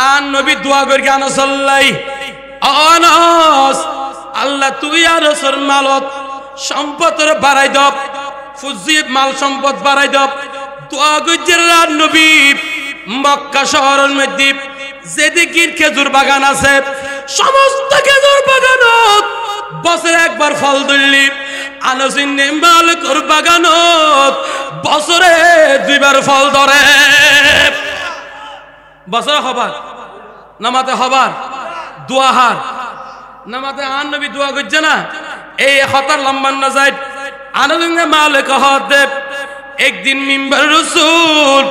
আন নবী দোয়া করি আনাস আল্লাহ আনাস আল্লাহ তুই আর রাসূল মালত সম্পদের বাড়াই দাও ফুজিব মাল সম্পদ বাড়াই দাও দোয়া করি আর নবী মক্কা শহরের মধ্যে যেদিকে খেজুর বাগান আছে সমস্ত খেজুর বাগানত বছরে একবার ফল ধরলি আনাসিন মালিকের বাগানত বছরে দুইবার ফল ধরে বছরে হবার নামাতে হবার দোয়াহার নামাতে আন নবী দোয়া করছে না এই হতার লম্বান না যায় আনাসিন মালিক হতে একদিন মিম্বার রাসূল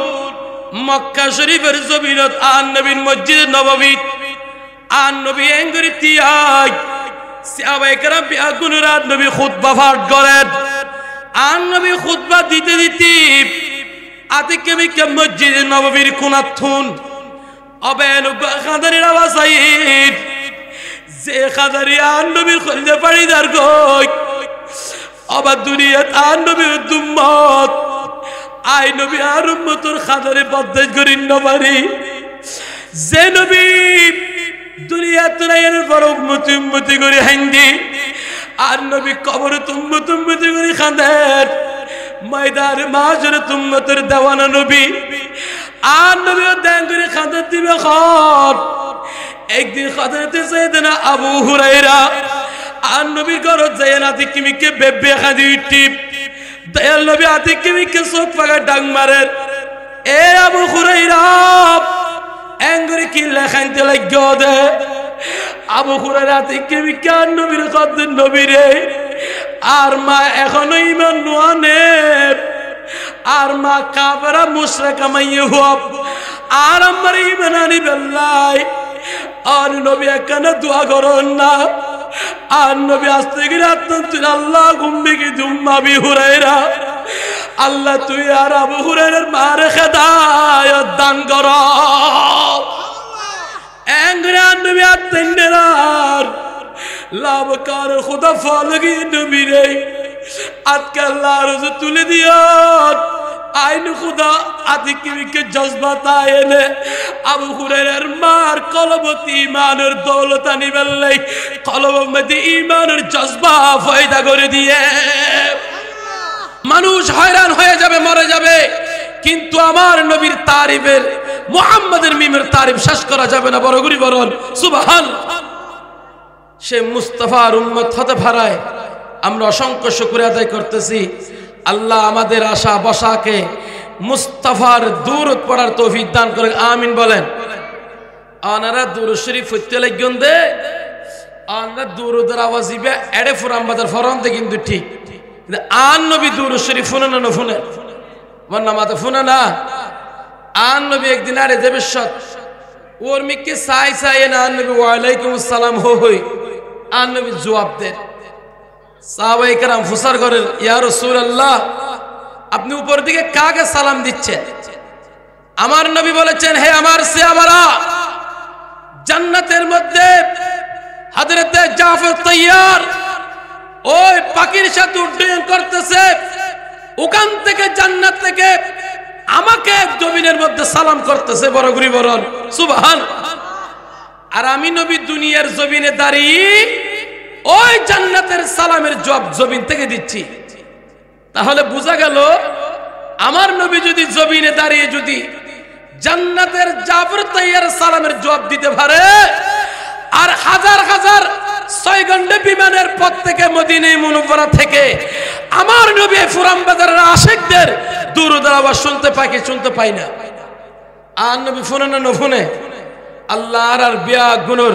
মক্কা শরীফের জমিনত আন নবীর মসজিদ নববী আন নবী এঙ্গরি তিয়াই সাহাবায়ে কেরাম বিআগুনের আন নবী খুতবা পাঠ করেন আন নবী খুতবা দিতে দিতে আতিকে মিকে মসজিদ নববীর কোনাথুন অবেন খাদারির আওয়াজ আইত যে খাদারি আন নবীর খলিলে পাড়িদার গই অবা দুনিয়াত আন নবীর দুম্মত আই নবী আর উম্মতের খাদারে বদদাস করিন নবারি যে নবী দুনিয়াতে নাইয়ের পর উম্মতি করে হাইন্দি আর নবী কবরে উম্মতি করে খাদের ময়দান মাঝরে উম্মতের দেওয়ানা নবী আর নবী দেন করে খাদের দিবে খর একদিন খাদারতে সাইয়েদনা আবু হুরায়রা আর নবীর ঘর যায় না দিকিমিকে বেবে খাদি টিপ দয়াল নবী আতিকে মিকে চোখ ফাঁকা ডাং মারেন এ আবু হুরায়রা এঙ্গরে কি লেখাইতে লাগিও দে আবু হুরায়রা আতিকে মিকে আর নবীর কদ্দিন নবীরে আর মা এখনো ইমান নোয়ানে আর মা কাফেরা মুশরিকা মাইয়ে হব আর আমার ইমান আনি বেল্লাই আর নবী একখানে দোয়া করুন না আর নবী আস্তে করে আত্মতুল আল্লাহ গুম্বিকি দুম্মা বি হুরায়রা আল্লাহ তুই আর আবু হুরায়রার মারে হেদায়েত দান কর এঙ্গরে নবী আত্মন্ডার লাভ কার খুদা ফলগি নবী রে আজকে আল্লাহ রোজ তুলে দিও আইন খুদা আতিকে মিকে জজবাত আয়েনে আবু হুরায়রার মার কলবতি ইমানের দৌলত আনি বেল্লাই কলবের মধ্যে ইমানের জজবা পয়দা করে দিয়ে মানুষ হয়রান হয়ে যাবে মরে যাবে কিন্তু আমার নবীর তারিফের মুহাম্মাদের মিমের তারিফ শেষ করা যাবে না বড় গুরি বরণ সুবহানাল্লাহ সে মুস্তাফার উম্মত হতে পারায় আমরা অসংখ্য শুকরিয়া আদায় করতেছি আল্লাহ আমাদের আশা বসাকে মুস্তাফার দুরূদ পড়ার তৌফিক দান করে আমিন বলেন আনারা দুরূদ শরীফ পড়তে লাগেন দে আনারা দুরূদের আওয়াজ ইবে এড়ে ফুরাম বাজার ফরন্তে কিন্তু ঠিক আন নবী দুরূদ শরীফ শুনে না শুনে মন নামাতে শুনে না আন নবী একদিন আরে দেবেশ্বর ওর মিকে সাই সাই না আন নবী ওয়া আলাইকুম আসসালাম হই আন নবী জবাব দেন সাহাবায়ে কেরাম ফুসার করেন ইয়া রাসূলুল্লাহ আপনি উপর দিকে কাকে সালাম দিচ্ছেন আমার নবী বলেছেন হে আমার সাহাবারা জান্নাতের মধ্যে হযরতে জাফর তাইয়ার ওই পাখির সাথে উড্ডয়ন করতেছে ওখান থেকে জান্নাত থেকে আমাকে জমিনের মধ্যে সালাম করতেছে বড় গুরি বরণ সুবহানাল্লাহ আর আমি নবী দুনিয়ার জমিনে দাঁড়িয়ে ওই জান্নাতের সালামের জবাব জমিন থেকে দিচ্ছি তাহলে বোঝা গেল আমার নবী যদি জমিনে দাঁড়িয়ে যদি জান্নাতের জাফর তাইয়ার সালামের জবাব দিতে পারে আর হাজার হাজার 6 ঘন্টা বিমানের পথ থেকে মদিনা মুনওয়ারা থেকে আমার নবী ফুরাম বাজারের আশিকদের দুরূদের আওয়াজ শুনতে পাই কি শুনতে পাই না আর নবী শুনে না শুনে আল্লাহর আর বিয়া গুণর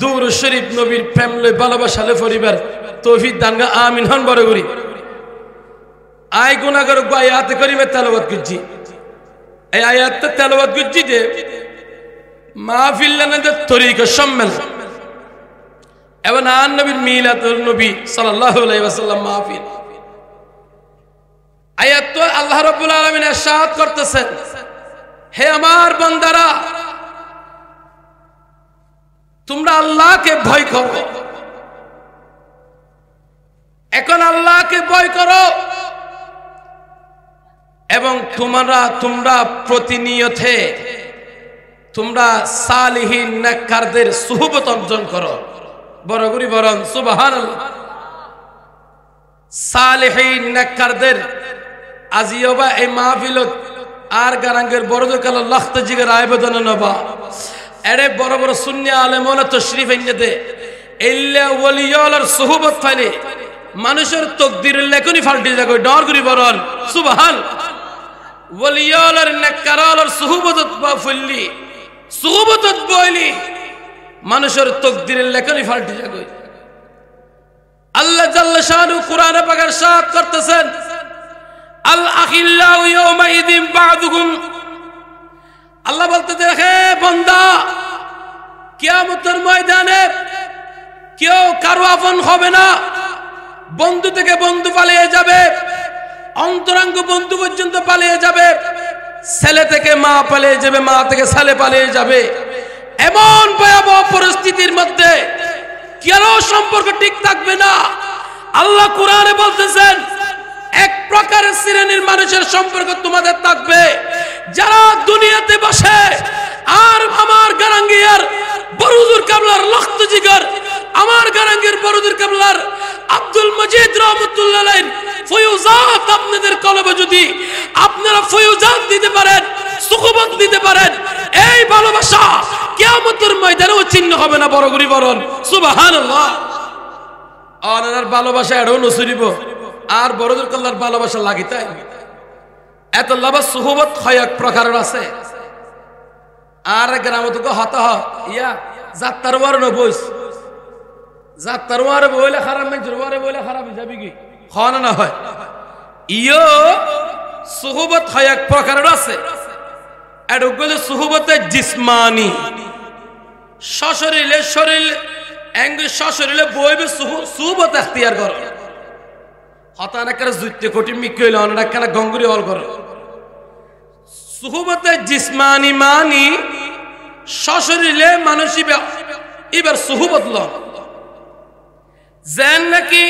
দুরূদ শরীফ নবীর প্রেম লই ভালোবাসালে পরিবার তৌফিক দান গা আমিন হন বড় করি আই গুনাহগার আয়াত করিমে তেলাওয়াত করছি এই আয়াতটা তেলাওয়াত করছি যে মাহফিল লানাদের তরিকা সম্মেলন এবং আন নবীর মিলাদুন নবী সাল্লাল্লাহু আলাইহি ওয়াসাল্লাম মাহফিল আয়াত তো আল্লাহ রাব্বুল আলামিন ইরশাদ করতেছেন হে আমার বান্দারা তোমরা আল্লাহকে ভয় করো এখন আল্লাহকে ভয় করো এবং তোমরা প্রতিনিয়তে তোমরা সালিহিন নেককারদের সুহবত অর্জন করো। বড় করি বরং সুবহানাল্লাহ। সালিহিন নেককারদের আজিয়বা এই মাহফিলত আর গারাঙ্গের বড়দের কাল লখত জিগর আবেদন নবা এরে বড় বড় সুন্নি আলেম ওলা তশরিফ এনে ইল্লা ওলিয়ার সুহবত ফাইলে মানুষের তকদিরের লেখনি ফাল্টি যাবে ডর করি বরং সুবহান। ওলিয়ার নেককারার সুহবত বা ফুল্লি সুহবত বইলি মানুষের তকদিরের লেখনি ফাল্টি যাবে। আল্লাহ জাল্লা শানু কুরআনে পাকের সাথ করতেছেন আল আখিল্লাউ ইয়াউমাইযিন বা'দুহুম, আল্লাহ বলতে দেখে বান্দা কিয়ামতের ময়দানে কেউ কারো আপন হবে না, বন্ধু থেকে বন্ধু পালিয়ে যাবে, অন্তরঙ্গ বন্ধু পর্যন্ত পালিয়ে যাবে, ছেলে থেকে মা পালিয়ে যাবে, মা থেকে ছেলে পালিয়ে যাবে। এমন ভয়াবহ পরিস্থিতির মধ্যে কারো সম্পর্ক ঠিক থাকবে না। আল্লাহ কোরআনে বলতেছেন এক প্রকারের শ্রেণীর মানুষের সম্পর্ক তোমাদের থাকবে যারা দুনিয়াতে বসে আর আমার গারাঙ্গিয়ার বরুদুর কাবলার লখত জিগর আমার গারাঙ্গের বরুদুর কাবলার আব্দুল মজিদ রহমতুল্লাহ আলাইহি ফয়ুজাত আপনাদের কলবে যদি আপনারা ফয়ুজাত দিতে পারেন, সুখবত দিতে পারেন, এই ভালোবাসা কিয়ামতের ময়দানেও চিহ্ন হবে না। বড় করি বরণ সুবহানাল্লাহ। আর ভালোবাসা এড়ো নসরিব আর বড়দের কল্লার ভালোবাসা লাগিতে এত লাভ সুহবত হয় এক প্রকারের আছে। আর গ্রামত হত ইয়া যাত্রার ওয়ার নবইস যাত্রার ওয়ারে বইলে খারাপ মেজর ওয়ারে বইলে খারাপ যাবি কি হয় না হয়। ইয়ো সুহবত হয় এক প্রকারের আছে। এডো গলে সুহবতে জিসমানি সশরীরে শরীর এঙ্গে সশরীরে বইবে সুহবত ইখতিয়ার করে। হতান একটা জুইতে কোটি মিকইল অনেক একটা গঙ্গুরি অল করে। সুহবতে জিসমানি মানি সশরীরে মানুষ এবার সুহবত ল যেন নাকি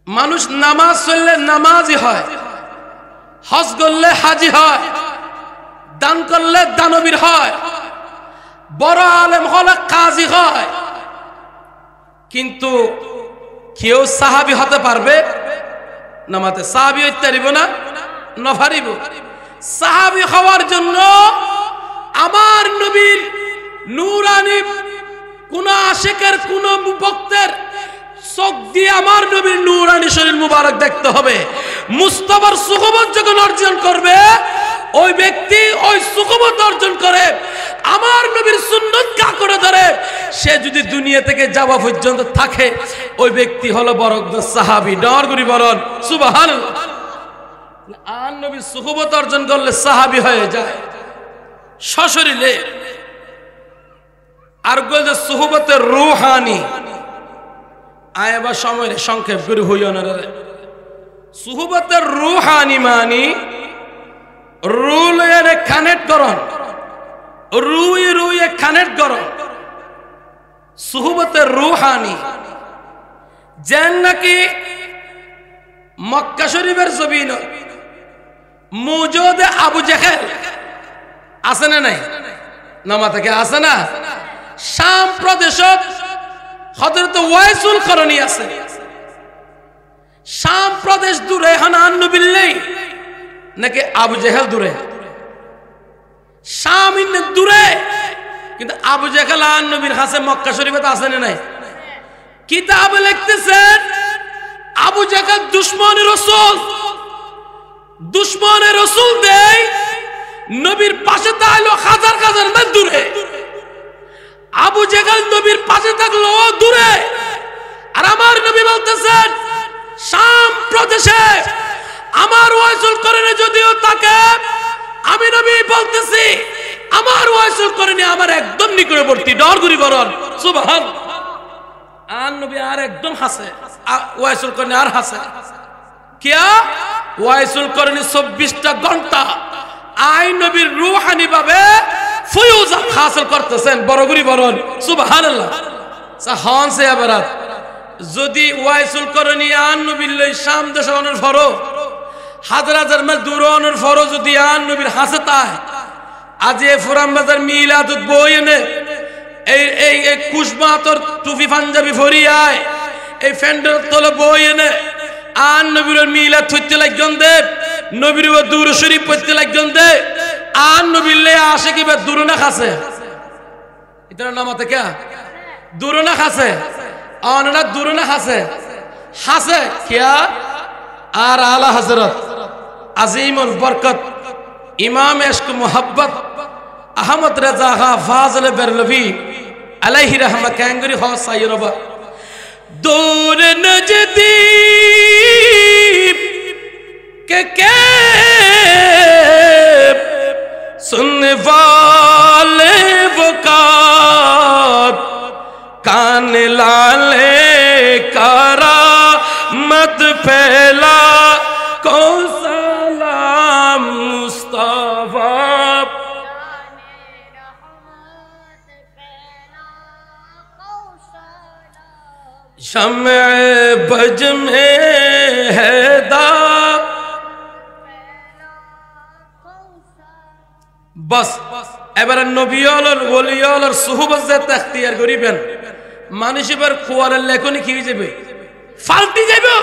মানুষ নামাজ চললে নামাজি হয়, হজ করলে হাজি হয়, দান করলে দানবীর হয়, বড় আলেম হলে কাজী হয়। কিন্তু কেউ সাহাবী হতে পারবে নামাতে সাহাবী হইতে পারিব না নফারিব। সাহাবী হওয়ার জন্য আমার নবীর নূরানি কোন আশিকের কোন ভক্তের চোখ দিয়ে আমার নবীর নূরানি শরীর মুবারক দেখতে হবে। মুস্তাফার সুখবত যখন অর্জন করবে ওই ব্যক্তি ওই সুখবত অর্জন করে আমার নবীর সুন্নত কা করে ধরে সে যদি দুনিয়া থেকে যাওয়া পর্যন্ত থাকে ওই ব্যক্তি হলো বরকত সাহাবী। ডর করি বরণ সুবহানাল্লাহ। আর নবীর সুখবত অর্জন করলে সাহাবী হয়ে যায় সশরীরে। আর বলতে সুহবতের রূহানি আয়বা সময়ের সংক্ষেপ করে হইও না রে। সুহবতের রূহানি মানি রুল এর কানেক্ট করন, রুই কানেক্ট করন। সুহবতের রূহানি যেন নাকি মক্কা শরীফের জমিন মৌজুদে আবু জেহেল আছে না নাই? নামা থেকে আছে না? শাম প্রদেশত হযরত ওয়াইসুল করণী আছে। শাম প্রদেশ দূরে হানান নবিল্লাই নাকি আবু জেহেল দূরে? শাম ইন্নে দূরে কিন্তু আবু জেহেল আন নবীর কাছে মক্কা শরীফে আছে না নাই? কিতাবে লিখতেছেন আবু জেহেল দুশমনের রাসূল, দুশমনের রাসূল দেই নবীর পাশে দাঁড়ালো হাজার হাজার মাইল দূরে। আবু জেহেল নবীর পাশে থাকলো দূরে। আর আমার নবী বলতেছেন শাম প্রদেশে আমার ওয়াইসুল করণে যদিও থাকে আমি নবী বলতেছি আমার ওয়াইসুল করণে আমার একদম নিকটবর্তী। ডর করি বরণ সুবহানাল্লাহ। আর নবী আর একদম হাসে, ওয়াইসুল করণে আর হাসে। কিয়া ওয়াইসুল করণে 24টা ঘন্টা আই নবীর রূহানি ভাবে ফয়ুজা হাসিল করতেছেন। বড়গুরি বরণ সুবহানাল্লাহ। সাহান সে আবারাত যদি ওয়াইসুল করণী আন নবীর লই শাম দেশে অনের ফরো হাজার হাজার মাইল দূর অনের ফরো যদি আন নবীর হাসে তাই আজ এ ফুরান বাজার মিলাদুত বই এনে এই কুশবা তোর টুপি পাঞ্জাবি ফরিয়ায় এই ফ্যান্ডেল তলে বই এনে আর নবীর মিলাদ থইতে লাগজন দে নবীর দুরূদ শরীফ পড়তে লাগজন দে আর নবীর লে আসে কিবা দুরুনা খাসে ইতার নামাতে কে দুরুনা খাসে অননা দুরুনা খাসে হাসে কিয়া আর আলা হযরত আজিমুল বরকত ইমাম ইশক মোহাব্বত আহমদ রেজা খা ফাজল বেরলভি আলাইহি রহমত কাঙ্গরি হ সাইরবা दूर नजदीक के सुनने वाले वो कान लाले कारा मत फैला को सलाम मुस्तफा शम्अ बज में हैदा बस এবারে নবীওয়ালার ওলিওয়ালার সুহবত যেতে ইখতিয়ার করিবেন মানুষ এবার খোয়ারের লেখনি কি হয়ে যাবে ফালতি যাবে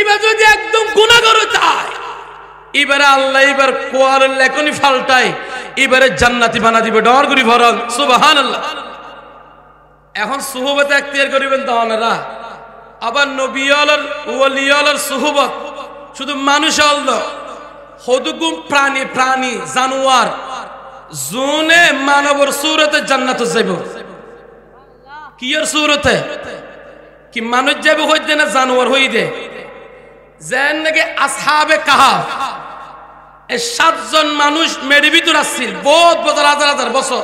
এবার যদি একদম গুনাহগার হয় এবারে আল্লাহ এবার খোয়ারের লেখনি ফালটাই এবারে জান্নাতি বানা দিবে ডর করি ভরল সুবহানাল্লাহ এখন সুহবত ইখতিয়ার করিবেন তাওনারা আবার নবীওয়ালার ওলিওয়ালার সুহবত শুধু মানুষ আল্লাহ হদুকুম প্রাণী জানোয়ার জুনে মানবর সুরতে জান্নাত যাইব কি এর সুরতে কি মানুষ যাবে হইতে না জানোয়ার হইতে যেন নাকি আসহাবে কাহাফ এই 7 জন মানুষ মেডি ভিতর আসছিল বহুত বছর হাজার বছর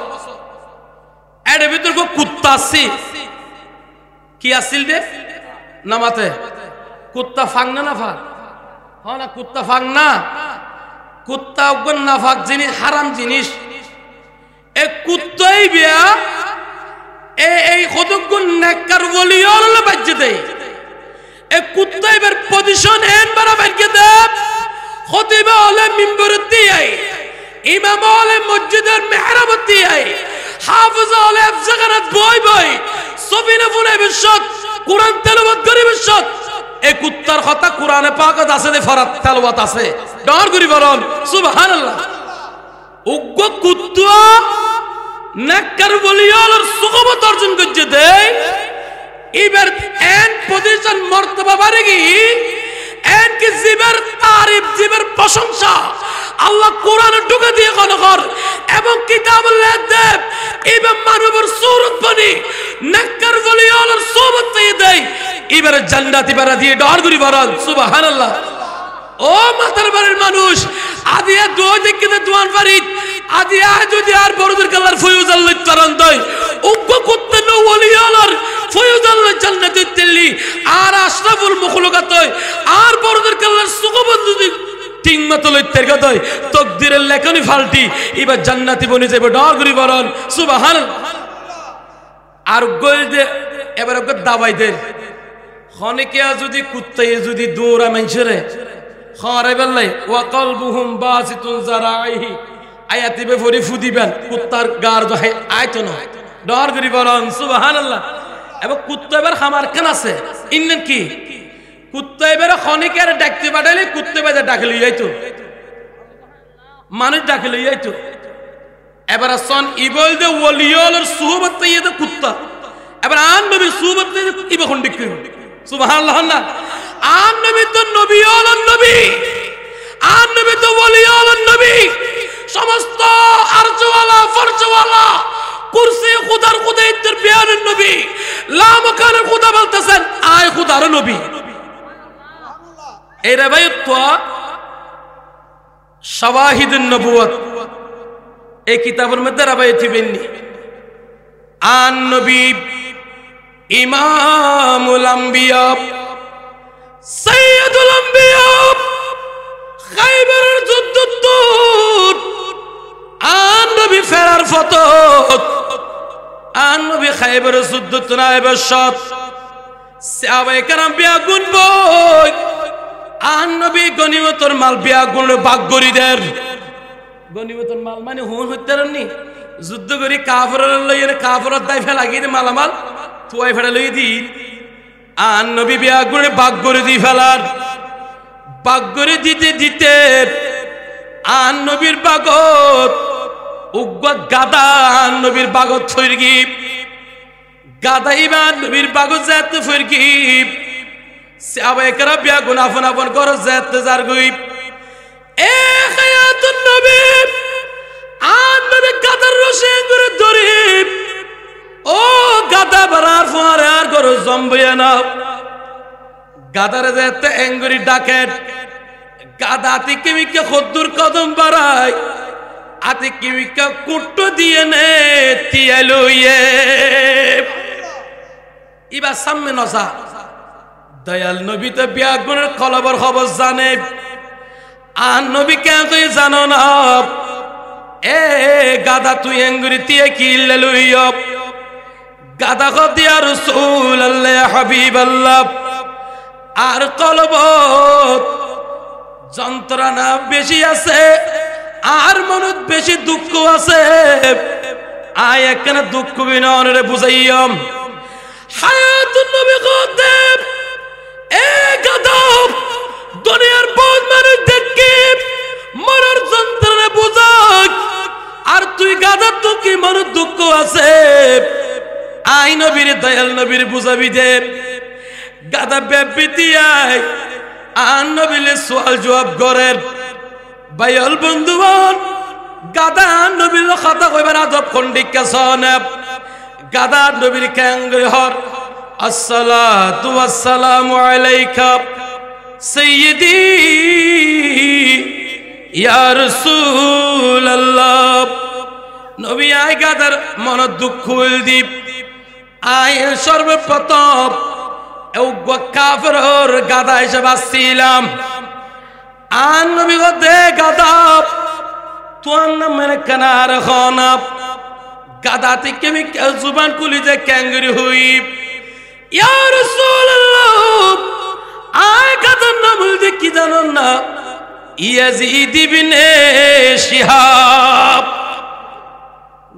এর ভিতর কো কুত্তা আসছিল কি আসছিল দে নামাতে কুত্তা ফাংনা না ফাক হ না কুত্তা ফাংনা কুত্তা অগন না ফাক জিনিস হারাম জিনিস এ কুত্তাই বিয়া এই কতগুণ নেককার ওলিওয়াল বাজ্জে দেই এ কুত্তাই ber পজিশন এন বড় বাজ্জে দে খতিব আলে মিম্বরতি আই ইমাম আলে মসজিদের মেহরাবতি আই হাফিজ আলে আফজাগানাত বই সবিনা ফুনে বিশ্বত কুরআন তেলাওয়াত করি বিশ্বত এ কুত্তার কথা কুরআনে পাকত আছে দে ফরাত তেলাওয়াত আছে ডর করি বলুন সুবহানাল্লাহ উগ্র কুত্তা নেককার ওলিওয়ালার সুখবত অর্জন করছে দেয় এবার এন পজিশন মর্তবা বাড়ে কি এন কি জিবের তারিফ জিবের প্রশংসা আল্লাহ কোরআনে ঢুকে দিয়ে কোন কর এবং কিতাবুল্লাহ দেব এবার মানবের সুরত বনি নেককার ওলিওয়ালার সুবত দিয়ে দেয় এবার জান্নাতি বাড়া দিয়ে ডর করি বলুন সুবহানাল্লাহ ও মাতার বাড়ির মানুষ আদিয়া দোয়া দেখতে দোয়ান ফারিদ আদিয়া যদি আর বড়দের কালার ফয়ুজ আল্লাহ তারান দেয় উগ্র কুত্তা নো ওলিয়ালার ফয়ুজ আল্লাহ জান্নাতে দিল্লি আর আশরাফুল মখলুকাত আর বড়দের কালার সুখবত যদি তিন মত লইতের গদয় তাকদীরের লেখনি ফালটি এবার জান্নাতি বনে যাবে ডর করি বলুন সুবহানাল্লাহ আর গোল দে এবার ওকে দাবাই দেন খনিকিয়া যদি কুত্তায়ে যদি দৌড়া মাইছরে খারে বেলাই ওয়া কলবুহুম বাসিতুন জারাইহি আয়াতিবে ফরি ফুদিবেন কুত্তার গার জহে আইতো না ডর করি বলুন সুবহানাল্লাহ এবং কুত্তা এবার খামার কেন আছে ইন্নেন কি কুত্তা এবার খনিকের ডাকতে পাঠাইলে কুত্তা বাজে ডাকে লই যাইতো মানুষ ডাকে লই যাইতো এবার সন ইবল দে ওলিওলার সুহবত তাইয়ে কুত্তা এবার আন নবীর সুহবত ইবে খন্ডিক সুবহানাল্লাহ না আন নবী তো নবীওয়ালার নবী আন নবী তো ওলিওয়ালার নবী সমস্ত আরজওয়ালা ফরজওয়ালা কুরসি খুদার খুদাইতের বিয়ানের নবী লা মাকানের খুদা বলতেছেন আয় খুদার নবী এই রিওয়ায়াত তো শাওয়াহিদুন নবুয়ত এই কিতাবের মধ্যে রিওয়ায়াত বেননি আন নবী ইমামুল আম্বিয়া সাইয়্যিদুল আম্বিয়া খায়বারের যুদ্ধ আন নবী ফেরার ফতত আন নবী খায়বারের যুদ্ধ নাইবে সব সাহাবায়ে কেরাম বিয়া গুনব আন নবী গনিমতের মাল বিয়া গুনলে ভাগ করি দেন গনিমতের মাল মানে হুন হইতারনি যুদ্ধ করি কাফরের লইয়ে কাফরত দাই ফেলা গিয়ে মালামাল তুয়াই ফেলা লই দি আর নবী বিয়া করে বাগ করে দি ফেলার বাগ করে দিতে দিতে আর নবীর বাগত উগ্র গাদা আর নবীর বাগত ফিরগি গাদা ইমান নবীর বাগত যাতে ফিরগি সাহাবায়ে কেরাম বিয়া গুণ আপন আপন করো যাতে যার গই এ হায়াতুন নবী আর নবী গাদার রশে করে ধরে ও গাদা বারার ফোয়ারে আর করো জম্বিয়া না গাদারে যাতে এঙ্গুরি ডাকে গাদা আতিকিমিকে খদ্দুর কদম বাড়ায় আতিকিমিকে কুট্টো দিয়ে নে তিয়ালুয়ে ইবা সামনে নসা দয়াল নবী তো বিয়া গুণের খবর খবর জানে আর নবী কেন তুই জানো না এ গাদা তুই এঙ্গুরি দিয়ে কি লুইয় গাদা দিয়া রাসূলুল্লাহ হাবিবাল্লাহ আর কলবত যন্ত্রণা বেশি আছে আর মনত বেশি দুঃখ আছে আয় একখানে দুঃখ বিনরে বুঝাইয়াম হায়াতুন নবী কদেব এ গাদব দুনিয়ার বহুত মানুষ দেখে মরার যন্ত্রণা বুঝাক আর তুই গাদা তো কি মনত দুঃখ আছে আই নবীর দয়াল নবীর বুঝাবি দে গাদা বেবিতিয়ায় আর নবীলে সওয়াল জবাব করেন ভাইল বন্ধুগণ গাদা নবীর কথা কইবার আদব খন্ডিকা সনব গাদা নবীর কাঙ্গরি হর আসসালাতু ওয়াসসালামু আলাইকা সাইয়্যিদি ইয়া রাসূলুল্লাহ নবী আই গাদার মন দুঃখ হইল আই সর্বপ্রথম এউগা কাফের গাদা হিসেবে আসছিলাম আর নবী গো দে গাদা তোর নাম মানে কানার খানাব গাদা থেকে আমি জুবান খুলি যে ক্যাঙ্গরি হই ইয়া রাসূলুল্লাহ আয় গাদার নাম হইল কি জানো না ইয়াজিদ ইবনে শিহাব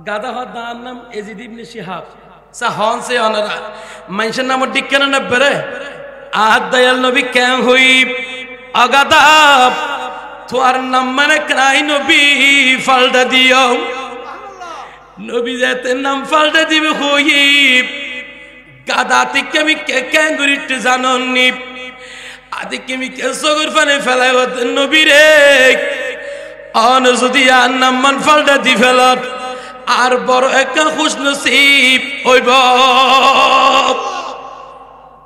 গাদা হদার নাম ইয়াজিদ ইবনে শিহাব সা হন সে অনরা মানুষের নাম ডিকেন না বেরে আদ দয়াল নবী কেন হই আগাদা তোর নাম মানে কাই নবী ফালদা দিও নবী যাতে নাম ফালদা দিবে হই গাদা থেকে আমি কেন গরিতে জাননি আদি কেমি কেসগর ফানে ফেলাই নবী রে অন যদি আর নাম মান ফালদা দি ফেলত আর বড় একটা খুশ নসিব হইব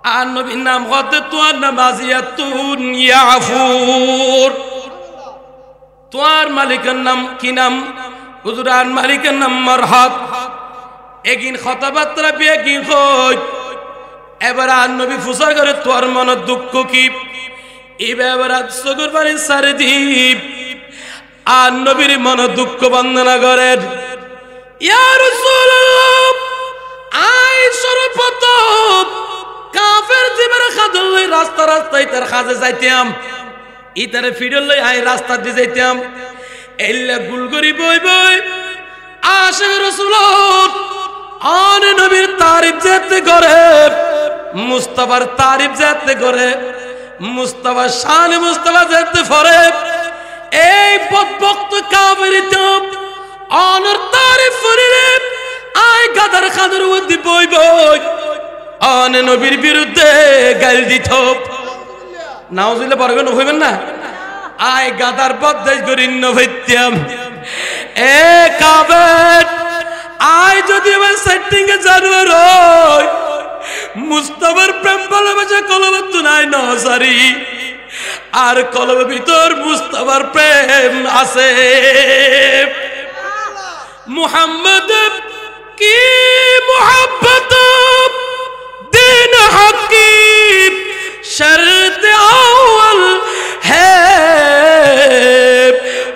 আর নবীর নাম হতে তোর নাম আজিয়াতুন ইয়াফুর তোর মালিকের নাম কি নাম হুজুর আর মালিকের নাম মারহাত এগিন কথাবার্তা বেগিন হই এবার আর নবী ফুসার করে তোর মন দুঃখ কি এবার সগর পানি সারে দীপ আর নবীর মন দুঃখ বন্দনা করেন ইয়া রাসূলুল্লাহ আই সর্বপ্রথম কাফের জীবের খাদল লই রাস্তা রাস্তায় তার কাজে যাইতাম ইতারে ফিডল লই আই রাস্তা দিয়ে যাইতাম এল্লা গুলগরি বই বই আশিক রাসূলুল্লাহ আন নবীর তারিফ যেতে করে মুস্তাফার তারিফ যেতে করে মুস্তাফা শান মুস্তাফা যেতে ফরে এই বদবক্ত কাফেরিতে অনর তারিফ ফরিলে আয় গাদার খাদের মধ্যে বই বই অন নবীর বিরুদ্ধে গাল দিত নাউজুবিল্লাহ বরগন হইবেন না আয় গাদার বদদেশ করি নভেত্যাম এ কাফের আয় যদি আমার সেটিং এ জানুয়ার হয় মুস্তাফার প্রেম ভালোবাসা কলবত নাই নসারি আর কলবের ভিতর মুস্তাফার প্রেম আছে মুহাম্মদ কি মুহাব্বত दिन हकीम शर्त अव्वल है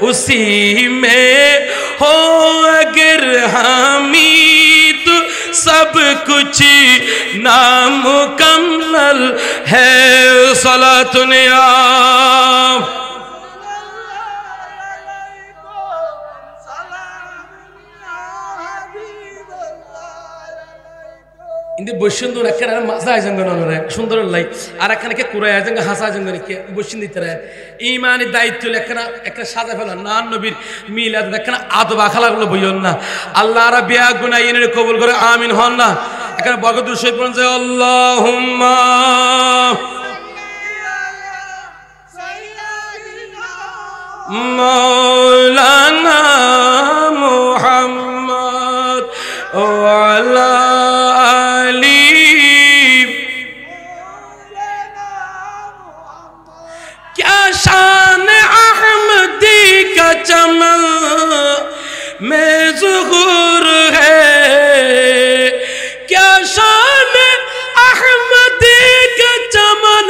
उसी में हो अगर हामिद सब कुछ नामुकम्मल है सलातुन या কিন্তু বৈষ্ণব এখানে মাজা আজঙ্গ নরে সুন্দর লাই আর এখানে কে কুরাই আজঙ্গ হাসা আজঙ্গ কে বৈষ্ণব দিতে রে ইমানি দায়িত্ব এখানে একটা সাজা ফেলা না নবীর মিলাদ এখানে আদবা খালাগুলো বইয়ন না আল্লাহ আর বিয়া গুনাহ ইনের কবুল করে আমিন হন না এখানে বরকতুল শরীফ পড়ুন যে আল্লাহুম্মা মাওলানা মুহাম্মদ ওয়া আলা शान अहमदी का चमन में ज़ुहूर है क्या शान अहमदी का चमन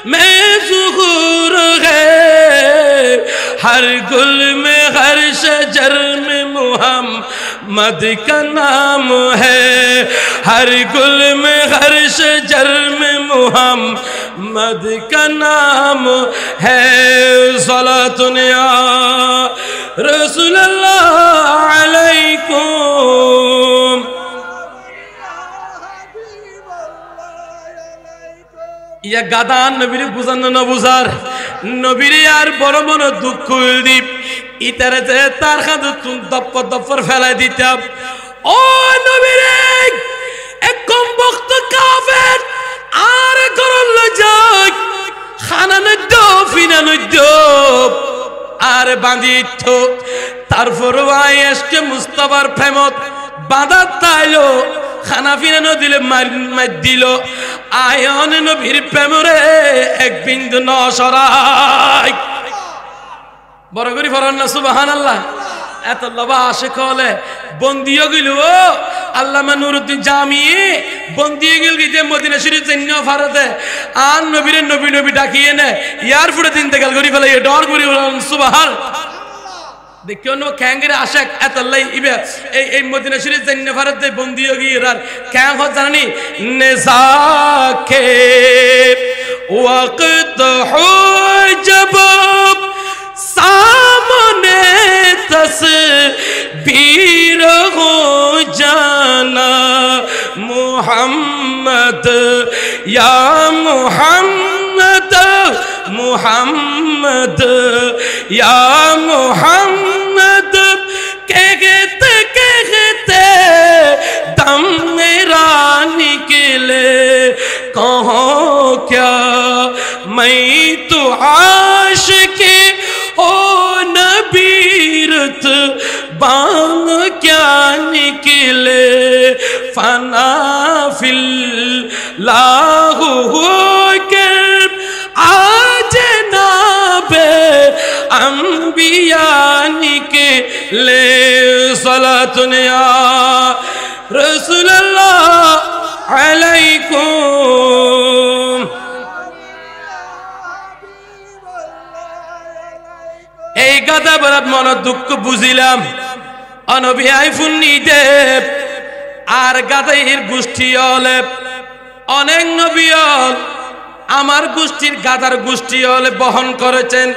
में ज़ुहूर है हर गुल में हर शजर में मुहम्मद का नाम है हर गुल में हर शजर में मुहम्मद का नाम है सलातुन या रसूलल्लाह अलैकुम या गादान नबीर बुझान न बुझार नबीर यार बड़ मन दुख दीप इतारे जे तार खाद तुम दप्पर फैला दिता ओ नबीर एक कम वक्त काफिर आर करल जाय खाना नद्द फिना नद्द আর বাঁধিত তারপর আয়েশকে মুস্তাফার প্রেমত বাঁধা তাইলো খানা ফিনা ন দিলে মার দিল আয়ন নবীর প্রেমরে এক বিন্দু ন সরাই বড় করি ফরন না সুবহানাল্লাহ এত লবা আশিক হলে বন্দিও গিল ও আল্লামা নুরুদ্দিন জামি বন্দি গিল গিতে মদিনা শরীফ জন্য ফারতে আন নবীর নবী নবী ডাকিয়ে নে ইয়ার ফুটে দিন তেগাল করি ফেলে ডর করি সুবহান দেখিও নো ক্যাঙ্গের আশিক এত লাই ইবে এই মদিনা শরীফ জন্য ফারতে বন্দিও গিরার ক্যাং হ জানি নেজাকে ওয়াক্ত হো জব सामने तस्वीर हो जाना मुहम्मद या मुहम्मद मुहम्मद या मुहम्मद कहते दम मेरा निकले कहो क्या मैं तो आशिकी ओ नबीरत बांग क्या निकले फना फिल लाहू के आज नाबे अंबिया निकले सलातुन या रसूलल्लाह अलैकुम এই গাদা বরাত মন দুঃখ বুঝিলাম অনবী আইফুন নিদেব আর গাদাইর গোষ্ঠী হলে অনেক নবী আমার গোষ্ঠীর গাদার গোষ্ঠী হলে বহন করেছেন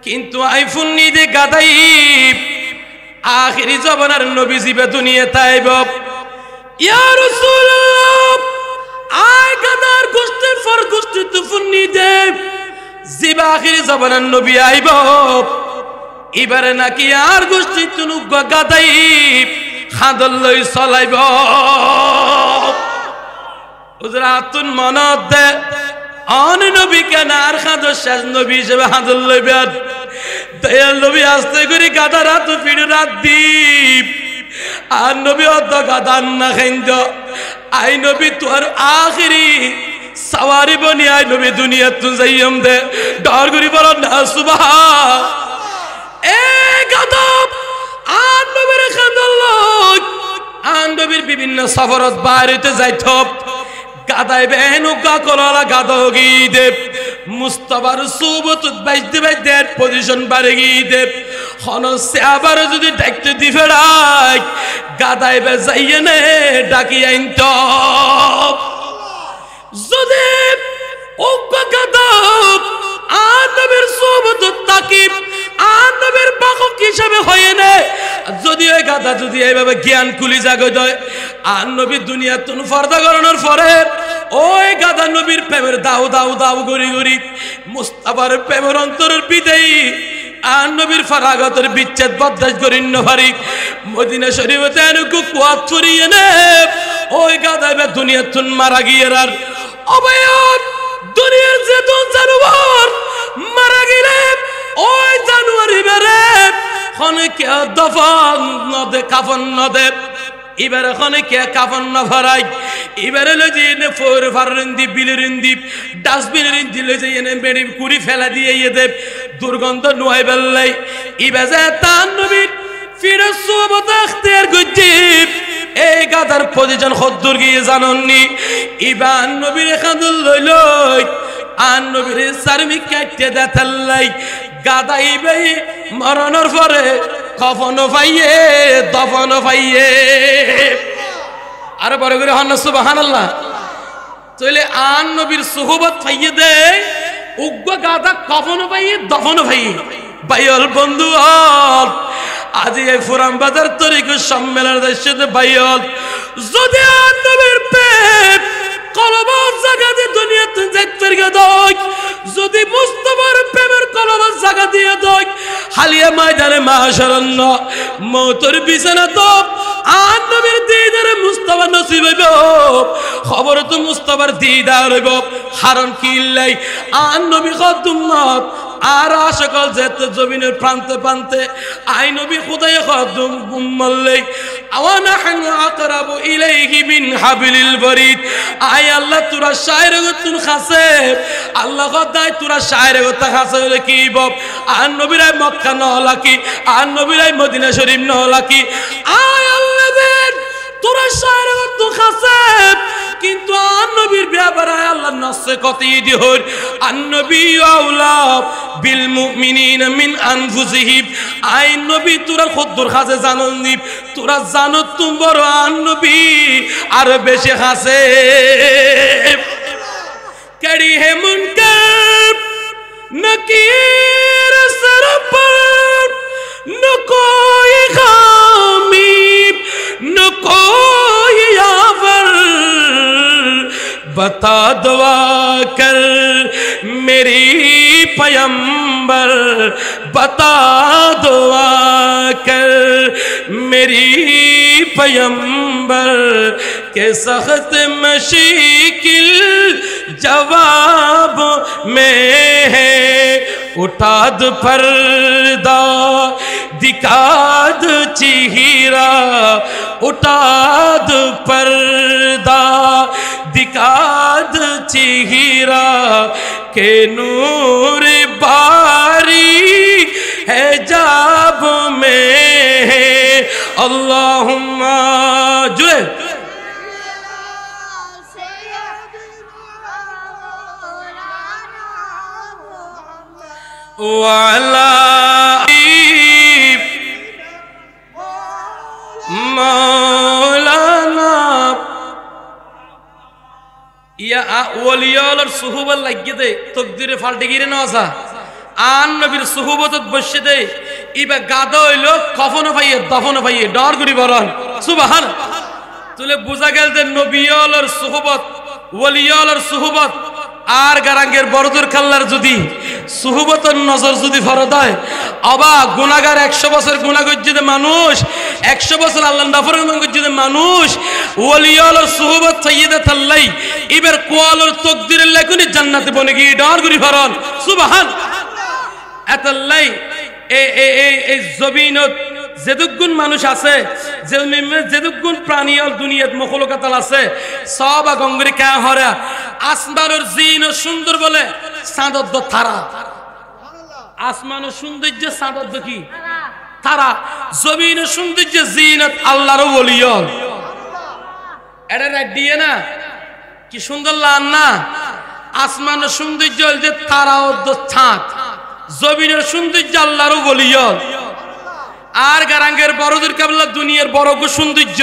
কিন্তু আইফুন নিদে গাদাই আখিরি জমানার নবী জিবে দুনিয়া তাইব ইয়া রাসূলুল্লাহ আয় গাদার গোষ্ঠীর ফর গোষ্ঠী তুফুন নিদেব জিবা আখিরি জমানার নবী আইব এবারে নাকি আর গোষ্ঠী তুনু গাদাই খাদল লই চলাইব হুজরাতুন মনত দে অন নবী কেন আর খাদ শেষ নবী হিসেবে হাদল লইবেন দয়াল নবী আস্তে করে গাদা রাত ফিরে রাত দীপ আর নবী অত গাদা না খাইন্দ আই নবী তোর আখিরি सवारी बनी आय नबी दुनिया तुम जाइयम दे डर गुरी पर ना सुबहान ए गदब आन नबीर खानदल आन नबीर विभिन्न सफरत बाहरिते जाइतो गादाय बेनु गा कोला गादा होगी दे मुस्तफार सुबत বাইতে বাইতে পজিশন বাড়ে গই দে হন সে আবার যদি ডাকতে দি ফেড়াই গাদায় বে যাইয়ে নে ডাকি আইনতো যদি ও গাদব আর নবীর সুহবত তাকিব আর নবীর বাহক হিসাবে হয়ে নে যদি ওই গাদা যদি এইভাবে জ্ঞান কুলি জাগো দেয় আর নবী দুনিয়া তুন ফর্দা করানোর পরে ওই গাদা নবীর প্রেমের দাও দাও দাও গড়ি গড়ি মুস্তাফার প্রেমের অন্তরের বিদেয়ী আর নবীর ফারাগতের বিচ্ছেদ বদাস গরিন্য ভারি মদিনা শরীফতে এনুকু কুয়াত ছড়িয়ে নে ওই গাদায় দুনিয়া তুন মারা গিয়ে আর অবয়ব দুনিয়ার যে তুন জানুয়ার মারা গেলে ওই জানুয়ারি বেড়ে খনকে দফন নদে কাফন নদে এবার খনকে কাফন ন ভরাই এবারে লজি নে ফোর ফারন্দি বিলিরিন্দি ডাস্টবিনিরিন্দি লজি এনে বেড়ি কুড়ি ফেলা দিয়ে এদে দুর্গন্ধ নুয়াই বেল্লাই ইবাজে তান নবী ফিরে সুবত আখতের গুজিব এই গাদার পজিশন খদ্দুর গিয়ে জাননি ইবান নবীর খাদুল লইলই আর নবীর সারমি কাটতে দেতাল্লাই গাদাই বেই মরণের পরে কফন পাইয়ে দফন পাইয়ে আর বড় করে হন সুবহানাল্লাহ তাহলে আর নবীর সুহবত পাইয়ে দে উগ্র গাদা কফন পাইয়ে দফন পাইয়ে ভাইয়ল বন্ধু আজ এই ফুরান বাজার তরিকুর সম্মেলনের সাথে ভাইয়ল যদি আর নবীর প্রেম কলবার জাগাতে দুনিয়াতে যাইতে গেদক যদি মুস্তাফার প্রেমের কলবার জাগা দিয়ে দক হালিয়া ময়দানে মাশাআল্লাহ মওতের বিছানা তো আর নবীর দিদারে মুস্তাফা নসিব হইব খবর তো মুস্তাফার দিদার হইব হারাম কিল্লাই আর নবী খাদুমত আর আশকল যেতে জমিনের প্রান্তে প্রান্তে আই নবী খুদাই খাদুম গুম্মাল্লাই আওয়ানা হানু আকরাবু ইলাইহি মিন হাবিলিল বরিদ আই আল্লাহ তোরা শায়ের গতুন খাসে আল্লাহ খোদাই তোরা শায়ের গতা খাসে কি বব আর নবীরাই মক্কা নহলাকি আর নবীরাই মদিনা শরীফ নহলাকি আই আল্লাহ দেন তোরা শায়ের গতুন খাসে কিন্তু আর নবীর ব্যাপারে আল্লাহ নসে কতই দিহর আর নবী আউলা বিল মুমিনিনা মিন আনফুসিহিম আই নবী তোরা খদ্দুর খাসে জাননি তোরা জানো তুমি বড় আর নবী আর বেশি খাসে कड़ी है मुनकर नकीर सर पर न कोई खामी न कोई यावर बता दुआ कर मेरी पैगंबर बता दुआ कर मेरी पैगंबर के सख्त मशीकिल जवाब में है उठा दो पर्दा दिखा दो चेहरा उठा दो पर्दा दिखा दो चेहरा के नूर बारी है जाब में है अल्लाहुम्मा जुए वाला मौलाना या ওলিয়ার সুহবত লাগিয়ে দে তকদিরে ফাল্টে গিরে না আসা আন নবীর সুহবতত বসে দে ইবা গাদা হইলো কফন ভাইয়ে দফন ভাইয়ে ডর করি বরন সুবহান তুলে বুঝা গেল যে নবীর সুহবত ওলিয়ার সুহবত আর গারাঙ্গের বড়দুর খাল্লার যদি সুহবতের নজর যদি ফরদ হয় অবা গুনাহগার 100 বছর গুনাহ করছে মানুষ 100 বছর আল্লাহর নাফরমান করছে মানুষ ওলিয়ার সুহবত সাইয়্যিদা তাল্লাই এবার কোয়ালর তাকদীরের লেখনি জান্নাতে বনে গিয়ে ডর করি ফরন সুবহান আতাল্লাই এই জমিনত যেদুগুণ মানুষ আছে যেদুগুণ প্রাণী দুনিয়াত মখলুকাত আছে সব গঙ্গরি কা হরা আসমানের জিন সুন্দর বলে চাঁদর তারা আসমানের সৌন্দর্য চাঁদর কি তারা জমিনের সৌন্দর্য জিনত আল্লাহর ওলিয়া এটা রাত দিয়ে না কি সুন্দর লান না আসমানের সৌন্দর্য যে তারা ও ছাঁদ জমিনের সৌন্দর্য আল্লাহর ওলিয়া আর গারাঙ্গের বড়দের কাবলা দুনিয়ার বড় সৌন্দর্য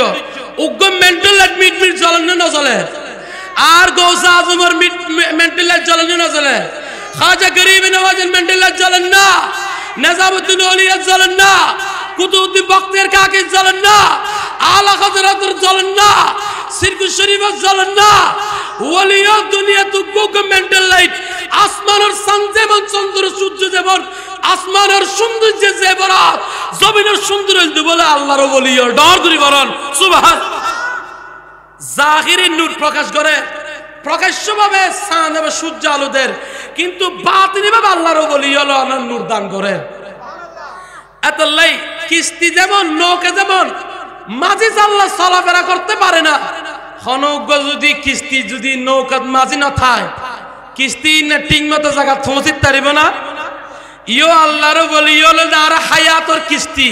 উগ্র মেন্টাল মিট জ্বলনে না জ্বলে আর গৌসা আজমের মেন্টাল জ্বলনে না জ্বলে খাজা গরিব নওয়াজ ম্যান্ডেলা জ্বলেন না, নিজামুদ্দিন আউলিয়া জ্বলেন না, কুতুবউদ্দিন বখতিয়ার কাকি জ্বলেন না, আলা হযরতের জ্বলেন না, সিরকুল শরীফের জ্বলেন না। ওলিয়া দুনিয়া তো গভর্নমেন্টাল লাইট, আসমানের চাঁদ যেমন চন্দ্র সূর্য যেমন আসমানের সৌন্দর্য যেমন জমিনের সৌন্দর্য বলে আল্লাহর ওলিয়া ডর করি বলেন সুবহান। জাহিরে নূর প্রকাশ করে, প্রকাশ্যভাবে চাঁদ এবং সূর্য আলোদের, কিন্তু বাতিনিভাবে আল্লাহর ওলিয়া নূর দান করে। এতলাই কিস্তি যেমন নৌকা যেমন মাঝি আল্লাহ চলাফেরা করতে পারে না, হনজ্ঞ যদি কিস্তি যদি নৌকা মাঝি না থাকে, কিস্তি না ঠিক মতো জায়গা পৌঁছিত পারিব না। ইও আল্লাহর ওলিয়া আর হায়াতর কিস্তি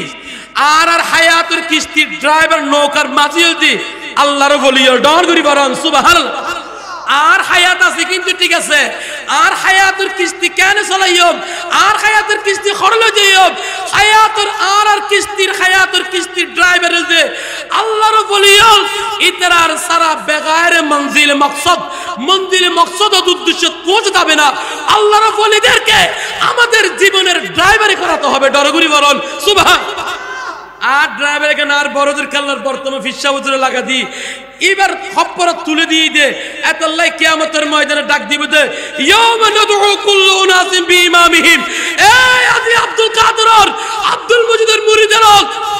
আর হায়াতর কিস্তি ড্রাইভার নৌকার মাঝি যদি আল্লাহর ওলিয়া ডর করি বলেন সুবহানাল্লাহ। আর হায়াত আছে কিন্তু ঠিক আছে, আর হায়াতের কিস্তি কেন চলাইব, আর হায়াতের কিস্তি খরলে যাইব, হায়াতের আর কিস্তির হায়াতের কিস্তির ড্রাইভারের যে আল্লাহর ওলিয়া ইতরার সারা বেগায়ের মঞ্জিল মকসদ মঞ্জিল মকসদ উদ্দেশ্য পৌঁছে যাবে না। আল্লাহর ওলিদেরকে আমাদের জীবনের ড্রাইভারি করাতে হবে, ডরগুরি বলেন সুবহান। আর ড্রাইভার এখানে আর বড়দের কাল্লার বর্তমান ফিসা উজরে লাগা দি এবার খপ্পর তুলে দিয়ে দে, এতাল্লাহ কিয়ামতের ময়দানে ডাক দিবে দে ইয়াউমা নাদউ কুল্লু উনাসিন বিইমামিহিম। এই আজি আব্দুল কাদের আব্দুল মজিদের মুরিদের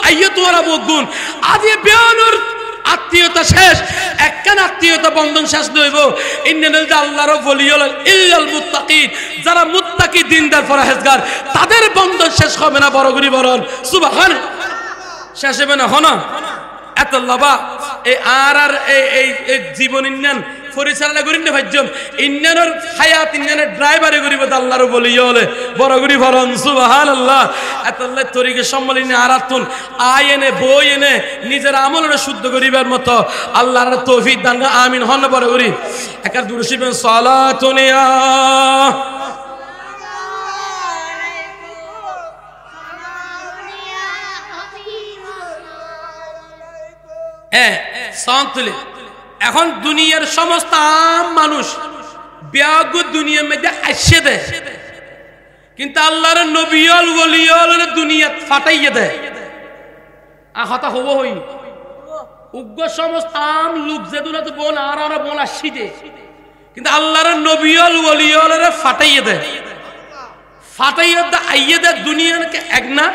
আইয়াতুরা বগুন আজি বেয়ানুর আত্মীয়তা শেষ, একখান আত্মীয়তা বন্ধন শেষ নইব। ইন্নাল আল্লাহর ওলিয়ুল ইল্লাল মুত্তাকিন, যারা মুত্তাকি দিনদার পরহেজগার তাদের বন্ধন শেষ হবে না, বড় করি বলেন সুবহান। শেষ হবে না হনা এত লাভা এই আর এই জীবন ইন্নান পরিচালনা করি না ভাজ্যম ইন্নানের হায়াত ইন্নানের ড্রাইভারে করিব আল্লাহর ওলিয়া হলে বড় করি বলেন সুবহানাল্লাহ। এত আল্লাহ তরিকে সম্মালিনে আরাতুন আয় এনে বই এনে নিজের আমলরে শুদ্ধ করিবার মতো আল্লাহর তৌফিক দান আমিন হন বড় করি। একার দুরুশিবেন সালাতুন ইয়া তুলে। এখন দুনিয়ার সমস্ত আম মানুষ ব্যাগ দুনিয়ার মধ্যে আসে দেয়, কিন্তু আল্লাহর নবিয়ল ওলিয়ল দুনিয়া ফাটাইয়ে দেয়। হতা হব হই উগ্র সমস্ত আম লোক যেগুলো তো বোন আর বোন আসি দে, কিন্তু আল্লাহর নবিয়ল ওলিয়ল ফাটাইয়ে দেয়, ফাটাইয়ে দে আইয়ে দেয় দুনিয়াকে এক না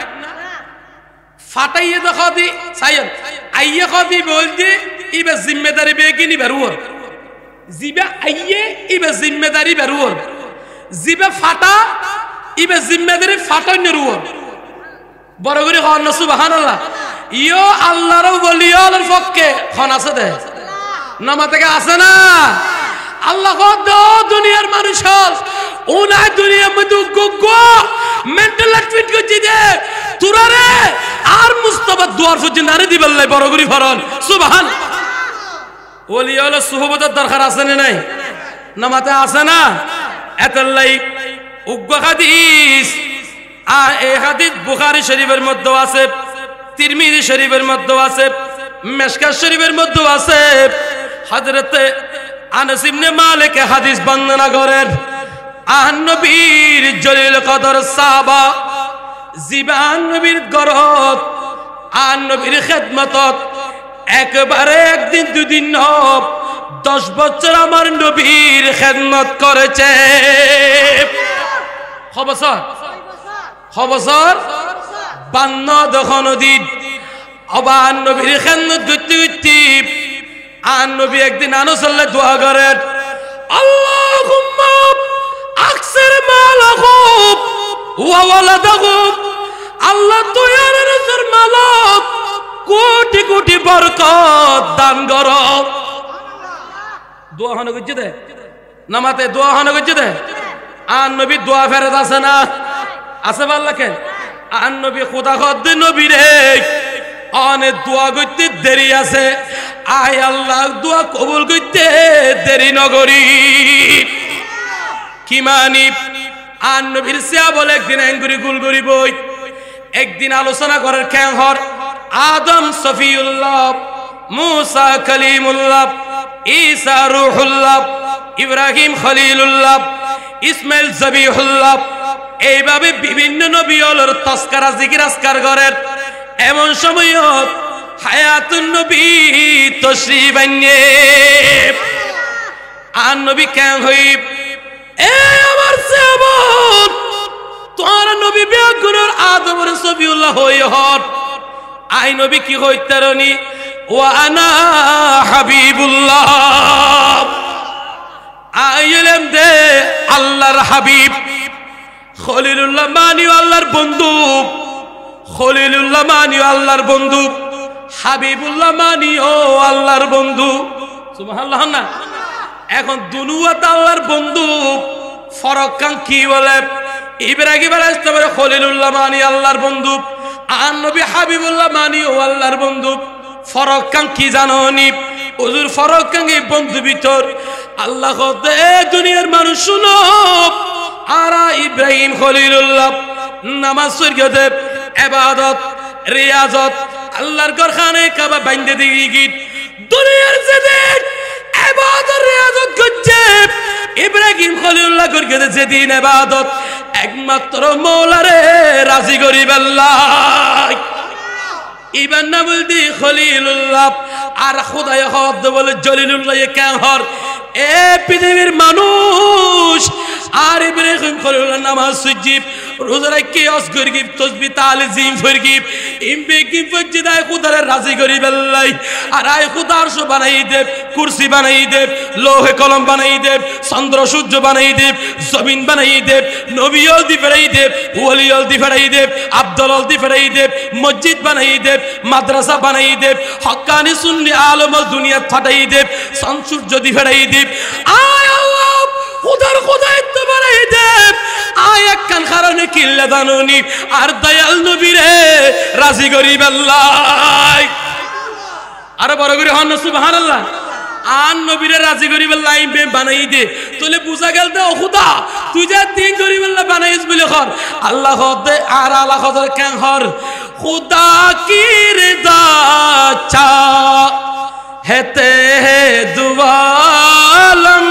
ফাটাইয়ে দেখা দি সাইয়দ আইয়ে খাদি বলতে ইবে জিম্মেদারি বেগিনি বেরুর জিবে আইয়ে ইবে জিম্মেদারি বেরুর জিবে ফাটা ইবে জিম্মেদারি ফাটাই নেরুর বড় করে হন সুবহানাল্লাহ। ইও আল্লাহর ওলিয়ার পক্ষে খন আছে দে নামা থেকে আছে না। আল্লাহ দো দুনিয়ার মানুষ ওনাই দুনিয়ার মধ্যে গুগো মেন্টাল ট্রিট করতে দে তুরারে আর মুস্তাফা দুয়ার পর্যন্ত আরে দিবেল্লাই বড় করি ফরন সুবহান। ওলিয়া হলো সুহবতের দরকার আছে না নাই নামাতে আছে না। এতলাই উগ্র হাদিস এই হাদিস বুখারী শরীফের মধ্যে আছে, তিরমিজি শরীফের মধ্যে আছে, মিশকাত শরীফের মধ্যে আছে। হযরতে আনাস ইবনে মালিক হাদিস বর্ণনা করেন, নবীর জলিল কদর সাহাবা জীবান নবীর গরত আর নবীর খেদমতত একবারে একদিন দুদিন নব 10 বছর আমার নবীর খেদমত করেছে। খবসর 52 দিন আবার নবীর খেদমত করতে করতে আর নবী একদিন আনসাল্লাহ দোয়া করেন, আল্লাহুম্মা আকসির মালাহুম ওয়া ওয়ালাদাহুম, আল্লাহ দয়ার নজর মালক কোটি কোটি বরকত দান করো। দোয়া হন গজ্জে দে নামাতে দোয়া হন গজ্জে দে আর নবী দোয়া ফেরত আছে না আছে আল্লাহকে আর নবী খোদা খদ নবী রে অনেক দোয়া করতে দেরি আছে, আয় আল্লাহ দোয়া কবুল করতে দেরি নগরী কি মানি। আর নবীর সিয়া বলে একদিন অ্যাঙ্গুরি গুল করি বই একদিন আলোচনা করার ক্যাংহর আদম সফিউল্লাহ, মুসা কালিমুল্লাহ, ঈসা রূহুল্লাহ, ইব্রাহিম খলিলুল্লাহ, ইসমাইল জবিহুল্লাহ এইভাবে বিভিন্ন নবী ওর তাসকারা জিকির আজকার করেন। এমন সময় হায়াতুন নবী তশরিফ আনয়ে আর নবী কেন হই এ আমার সাহাবাত তোর নবী বেগুনের আদমের সবিউল্লাহ হই হট আই নবী কি হইতারনি ওয়া আনা হাবিবুল্লাহ আইলেম দে আল্লাহর হাবিব খলিলুল্লাহ মানি আল্লাহর বন্ধু খলিলুল্লাহ মানি আল্লাহর বন্ধু হাবিবুল্লাহ মানি ও আল্লাহর বন্ধু সুবহানাল্লাহ না। এখন দুনুয়াত আল্লাহর বন্ধু ফরক কান কি বলে ইব্রাহিম আলাইহিস সালামের খলিলুল্লাহ মানি আল্লাহর বন্ধু আর নবী হাবিবুল্লাহ মানি ও আল্লাহর বন্ধু ফরক কান কি জানোনি হুজুর ফরক কান এই বন্ধু ভিতর আল্লাহ দে দুনিয়ার মানুষ শুনো আর ইব্রাহিম খলিলুল্লাহ নামাজ সূর্যদেব ইবাদত রিয়াজত আল্লাহর ঘরখানে কাবা বাইন্দে দিগি দুনিয়ার যেদিন ইবাদত রিয়াজত করছে ইব্রাহিম খলিলুল্লাহ করকে যেদিন ইবাদত একমাত্র মওলারে রাজি করিব আল্লাহ ইবান না বলদি খলিলুল্লাহ আর খোদায় হদ বলে জলিলুল্লাহ কেন হর এ পৃথিবীর মানুষ আর ইব্রাহিম খলিলুল্লাহ নামাজ সুজিব রোজা রাখি আসগর গিব তাসবিহ তালিম ফরগিব ইমবে কি ফজিদায় খোদারে রাজি করিব আল্লাহ আর আয় খোদা আরশ বানাই দেব কুরসি বানাই দেব লোহে কলম বানাই দেব চন্দ্র সূর্য বানাই দেব জমিন বানাই দেব নবীও দি ফেরাই দেব ওলিও দি ফেরাই দেব আব্দুল দি ফেরাই দেব মসজিদ বানাই দেব মাদ্রাসা বানাই দেব হক্কানি সুন্নি আলম দুনিয়া ফাটাই দেব সূর্য দি ফেরাই দেব আয় আল্লাহ খোদার খোদায়িত্ব বানাই দেব আয় এক কান কারণে কিল্লা দানুনি আর দয়াল নবীরে রাজি করিব আল্লাহ আর বড় করে হন সুবহানাল্লাহ আর নবীরে রাজি করিব আল্লাহ বানাই দে তোলে বুঝা গেল দে ও খোদা তুই যা দিন করিব আল্লাহ বানাইস বলে কর আল্লাহ দে আর আল্লাহ খোদার কেন হর खुदा की रिदा चाहते हैं दुआलम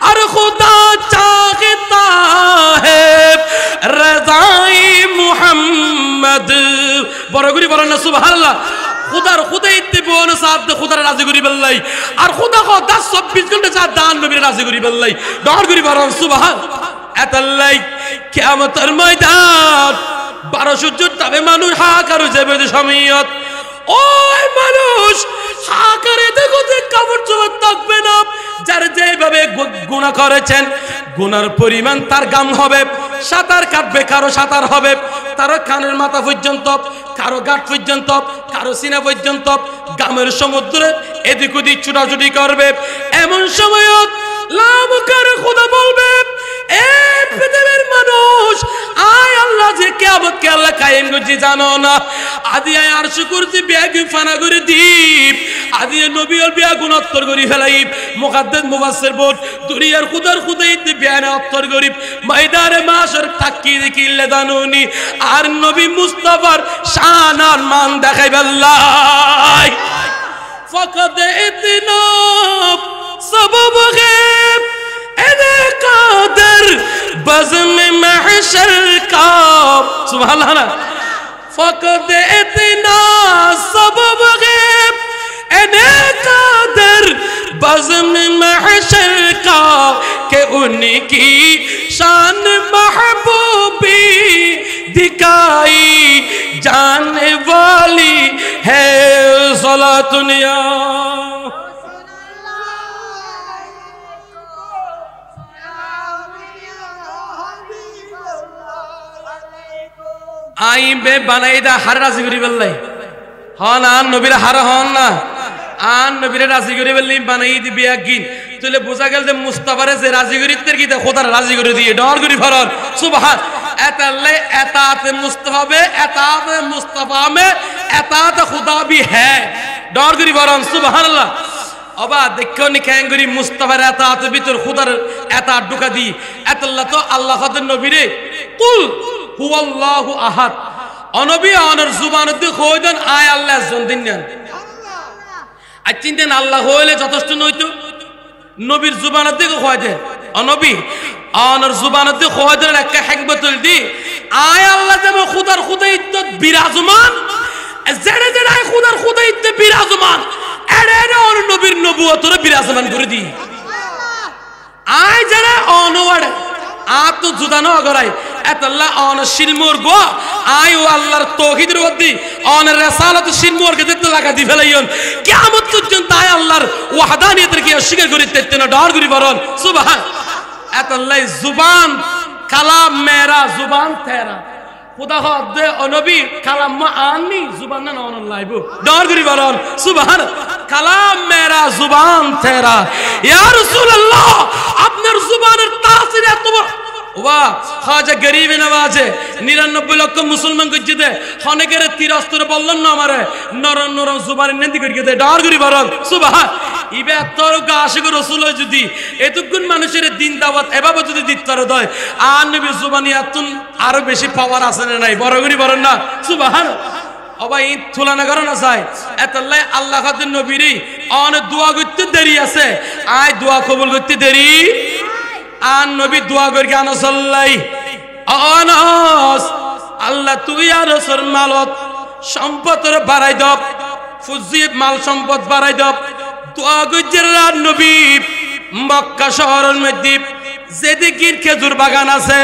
और खुदा चाहता है रज़ाई मुहम्मद बरगुरी बोलना सुबहानअल्लाह खुदार खुदा इत्तिबान साथ खुदार राजी करी बल्लाई और खुदा को 10-24 घंटे साथ दान नबी राजी करी बल्लाई डर करी बोलन सुबहान एतल्लाई कियामतेर मयदान 1200 জন তবে মানুষ হাহাকার যাবে সময়ত ওই মানুষ হাহাকারে দেখো যে কাপড় চোপড় থাকবে না যার যেভাবে গুনাহ করেছেন গুনার পরিমাণ তার গাম হবে সাতার কাটবে কারো সাতার হবে তার কানের মাথা পর্যন্ত কারো গাঁট পর্যন্ত কারো সিনা পর্যন্ত গামের সমুদ্রে এদিক ওদিক ছুটাছুটি করবে এমন সময়ত লাভ করে খোদা বলবে এ পৃথিবীর মানুষ আয় আল্লাহ যে কিয়ামত কে আল্লাহ কায়েম করছে জানো না আদি আয় আরশ কুরসি বেগি ফানা করে দীপ আদি নবী আর বিয়া গুণ উত্তর করি ফেলাই মুকাদ্দাস মুফাসসির বল দুনিয়ার খুদার খুদাইতে বিয়ানে উত্তর করি ময়দানে মাশর তাকি দেখিলে দানুনি আর নবী মুস্তাফার শান আর মান দেখাইবে আল্লাহ ফাকাদ ইতনা सबब गैब एने कादर बज़्म महशर का सुभान अल्लाह फकद इतना सबब गैब एने कादर बज़्म महशर का के उनकी शान महबूबी दिखाई जाने वाली है सलातुनिया আইবে বানাই দা হার রাজি করি বললাই হন আন নবীর হার হন না আন নবীর রাজি করি বললি বানাই দিবি একদিন তুলে বোঝা গেল যে মুস্তাফারে যে রাজি করি তের কি খোদার রাজি করে দিয়ে ডর করি ফরন সুবহান এতালে এতাত মুস্তাফা মে এতাত মুস্তাফা মে এতাত খুদা भी है ডর করি ফরন সুবহানাল্লাহ অবা দেখো নি ক্যাঙ্গরি মুস্তাফার এতাত ভিতর খুদার এতাত ঢুকা দি এতাল্লাহ তো আল্লাহ খোদার নবীরে কুল হুয়াল্লাহু আহাদ অনবী অনর জুবান দি কইদেন আয় আল্লাহ জন দিনেন আল্লাহ আচ্ছিন দেন আল্লাহ হইলে যথেষ্ট নইতো নবীর জুবান দি কই দেন অনবী অনর জুবানতে খোয়াদের একটা হিকমতুল দি আয় আল্লাহ যেন খুদার খুদাইত্ব বিরাজমান জেনে জেনে আয় খুদার খুদাইত্ব বিরাজমান এড়ে এড়ে অন নবীর নবুয়তরে বিরাজমান করে দি আয় যারা অনওয়াড়ে আত জুদানো অগরাই এতাল্লাহ অন শিলমুর গো আয় ও আল্লাহর তৌহিদের ওদি অন রিসালাত শিলমুর কে দিতে লাগা দি ফেলাইন কিয়ামত পর্যন্ত আয় আল্লাহর ওয়াহদানিয়তের কি অস্বীকার করি তেতে না ডর করি বরন সুবহান এতাল্লাহ জুবান কালাম মেরা জুবান তেরা খুদা দে নবী কালাম মা আননি জুবান না অন লাইবো ডর করি বরন সুবহান কালাম মেরা জুবান তেরা ইয়া রাসূলুল্লাহ আপনার জুবানের তাসির এত ওয়া খাজা গরিব নওয়াজে 99 লক্ষ মুসলমান গজ্জিতে অনেকের তিরস্তর বললেন না আমারে নরম নরম জুবানের নেন্দি করি দে ডর করি বরং সুবহান ইবে তোর আশিক রাসূল যদি এতক্ষণ মানুষের দিন দাওয়াত এভাবে যদি দিতর দয় আর নবী জুবানি এতন আরো বেশি পাওয়ার আছে না নাই বড় করি বলেন না সুবহান অবাই তুলনা করো না চাই এতাল্লাই আল্লাহ খাদের নবীরই অনেক দোয়া করতে দেরি আছে আয় দোয়া কবুল করতে দেরি আর নবী দোয়া করি কেন সাল্লাই অনস আল্লাহ তুই আর রসুল মালত সম্পদ বাড়াই দব ফুজিব মাল সম্পদ বাড়াই দব দোয়া করছেন নবী মক্কা শহরের মধ্যে যেদিকে খেজুর বাগান আছে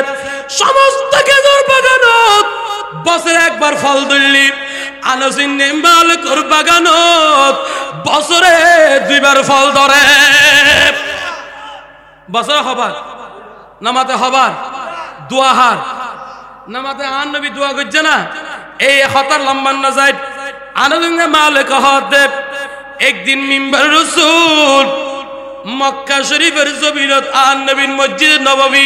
সমস্ত খেজুর বাগানত বছরে একবার ফল ধরলি আনসিন মালিকর বাগানত বছরে দুইবার ফল ধরে বছরে হবার নামাতে হবার দোয়াহার নামাতে আন নবী দোয়া করছে না এই হতার লম্বান না যায় আনসিন মালিক হতে একদিন মিম্বার রাসূল মক্কা শরীফের জমিনত আন নবীর মসজিদ নববী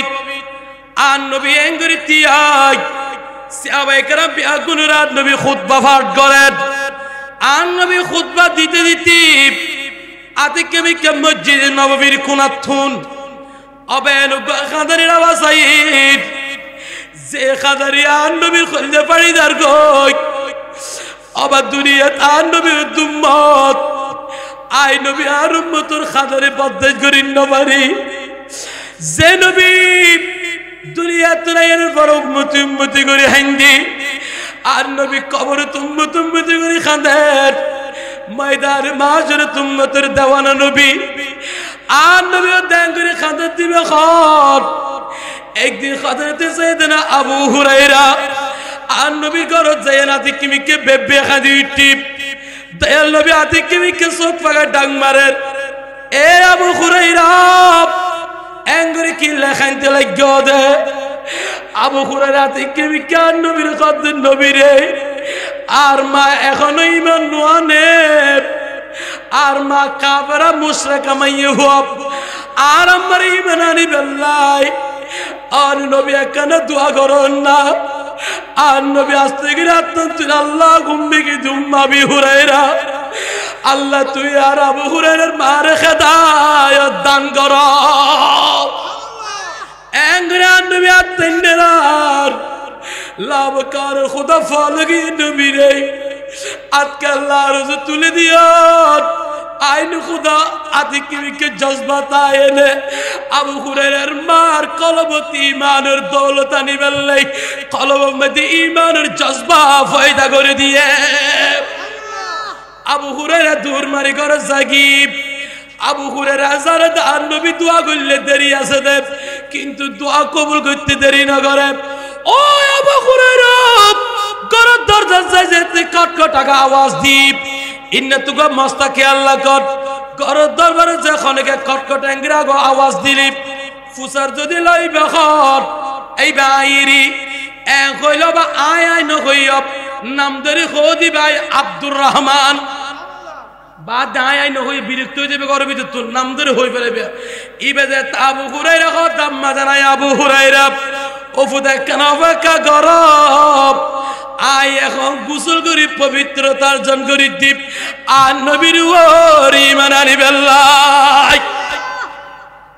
আন নবী এঙ্গরি তিয়াই সাহাবায়ে কেরাম বিয়াগুন রাত নবী খুতবা পাঠ করেন আন নবী খুতবা দিতে দিতে আতিকে বিকে মসজিদ নববীর কোনাথুন অবেন খাদারির আওয়াজ আইত যে খাদারি আন নবীর খলজে পাড়িদার গই আবার দুনিয়াত আন নবীর উম্মত আই নবী আর উম্মতর খাদারে বদদেশ করিন নবারি যে নবী দুনিয়াত নাইয়ের বড় উম্মতি উম্মতি করে হিন্দি আর নবী কবর উম্মতি উম্মতি করে খাদের ময়দার মাঝের উম্মতের দেওয়ানা নবী আর নবী দেন করে খাদের দিবে খর একদিন খাদারতে সাইয়েদনা আবু হুরায়রা আর নবী ঘরত যায় না তিকিমিকে বেবে খাদি টিপ দয়াল নবী আতিকে মিকে চোখ পাকা ডাং মারেন এ আবু হুরায়রা এঙ্গরে কি লেখাইতে লাগিও দে আবু হুরায়রা আতিকে মিকে নবীর কদ্দুর নবীরে আর মা এখনো ঈমান নোয়ানে আর মা কাফেরা মুশরিক মাইয়ে হব আর আমার ঈমান আনি বেল্লাই আর নবী একখানা দোয়া করুন না আর নবী আস্তে করে আত্মতুল আল্লাহ গুম্বিকি দুম্মা বি হুরায়রা আল্লাহ তুই আর আবু হুরায়রার মারে হেদায়েত দান কর এঙ্গরে নবী আত্মন্ডার লাভ কার খুদা ফলগি নবী রে আজকে আল্লাহ রোজে তুলে দিও আইন খুদা আতিকে মিকে জজবাত আয়েনে আবু হুরায়রার মার কলবতি ঈমানের দৌলত আনি বেল্লাই কলবের মধ্যে ঈমানের জজবা পয়দা করে দিয়ে আবু হুরায়রা দূর মারি করে জাগিব আবু হুরায়রা জারাত আর নবী দোয়া করলে দেরি আছে দে কিন্তু দোয়া কবুল করতে দেরি না করে ও আবু হুরায়রা ঘরের দরজা যাইতে কটকট টাকা আওয়াজ দিপ ইন্না তুগা মস্তা খেয়াল লাগত ঘরের দরবারে যে খনেকে কটকট এঙ্গিরা গো আওয়াজ দিলি ফুসার যদি লইবে খর এই বাইরি এ কইল বা আয় আয় নকইব নাম ধরে খোদি ভাই আব্দুর রহমান বা আয় আয় নকই বিরক্ত হয়ে যাবে ঘরের ভিতর তোর নাম ধরে হই ফেলবে ইবে যে আবু হুরায়রা খর দাম্মা জানাই আবু হুরায়রা ওফুদা কেন অপেক্ষা গরব আই এখন গোসল করি পবিত্রতা অর্জন করি দীপ আর নবীর ওরে ঈমান আনি বেল্লাই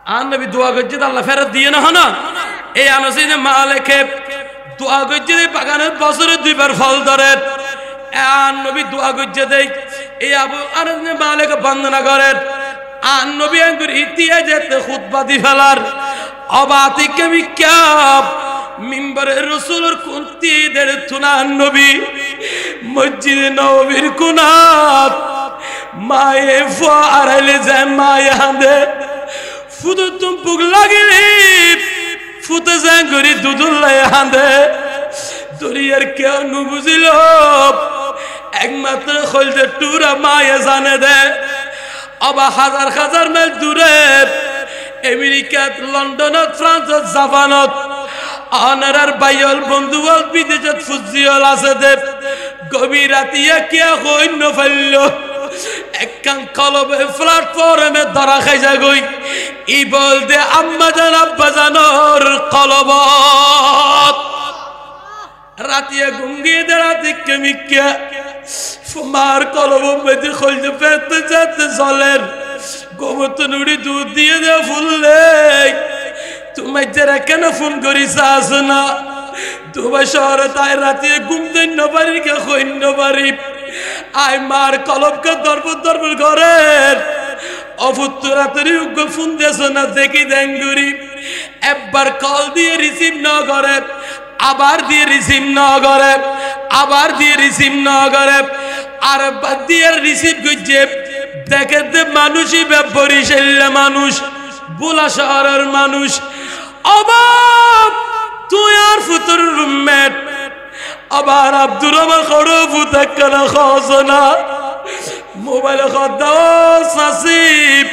আর নবী দোয়া করছে আল্লাহ ফেরত দিয়ে না হনা এই আনসিনে মালিকে দোয়া করছে বাগানের বছরে দুইবার ফল ধরে আর নবী দোয়া করছে দেই এই আবু আনসিনে মালিকে বন্দনা করেন আর নবী আঙ্গুর ইতিয়া যেতে খুতবা দি ফেলার অবাতি কেমি ক্যাপ মিম্বরের রসুলের কুন্তিদের তুনার নবী মসজিদে নবীর কুনাত মায়ে ফারাইলে যায় মায়ে হাঁদে ফুটো তুমপুক লাগিলে ফুটে জাঙ্গুরি দুদুল্লাই হাঁদে দুনিয়ার কেউ নু বুঝিল একমাত্র খলতে টুরা মায়ে জানে দে অবা হাজার হাজার মাইল দূরে আমেরিকাত লন্ডনত ফ্রান্সত জাপানত অনারার বাইল বন্ধুবল বিদেশত ফুজিয়ল আছে দে গভীর রাতিয়া কিয়া কইন্য ফেলল একখান কলবে প্ল্যাটফর্মে ধরা খাই যাগই ই বল দে আম্মা জান আব্বা জানোর কলবত রাতিয়া গুঙ্গিয়ে দে রাতে কেমিকা মার কলব মেদি খলতে পেতে যেতে চলেন গোবত নুড়ি দুধ দিয়ে দে ফুললে তুমি যারা কেন ফোন করিস আস না দুবাই শহরে তাই রাতে ঘুম দেন পারি কে কইন্য পারি আই মার কলবকে দরবর দরবর করেন অফুত্তরাতের ফোন দিয়েছ না দেখি দেঙ্গুরি একবার কল দিয়ে রিসিভ না করে আবার দিয়ে রিসিভ না করে আবার দিয়ে রিসিভ না করে আর দিয়ে রিসিভ করছে দেখে মানুষই বরিশাল মানুষ বুলা শহরের মানুষ অবাক তুই আর ফুতুর রুমমেট আবার আব্দুর রহমান খড়ো ফুতাক্কানা খসনা মোবাইল খদাও সাসিব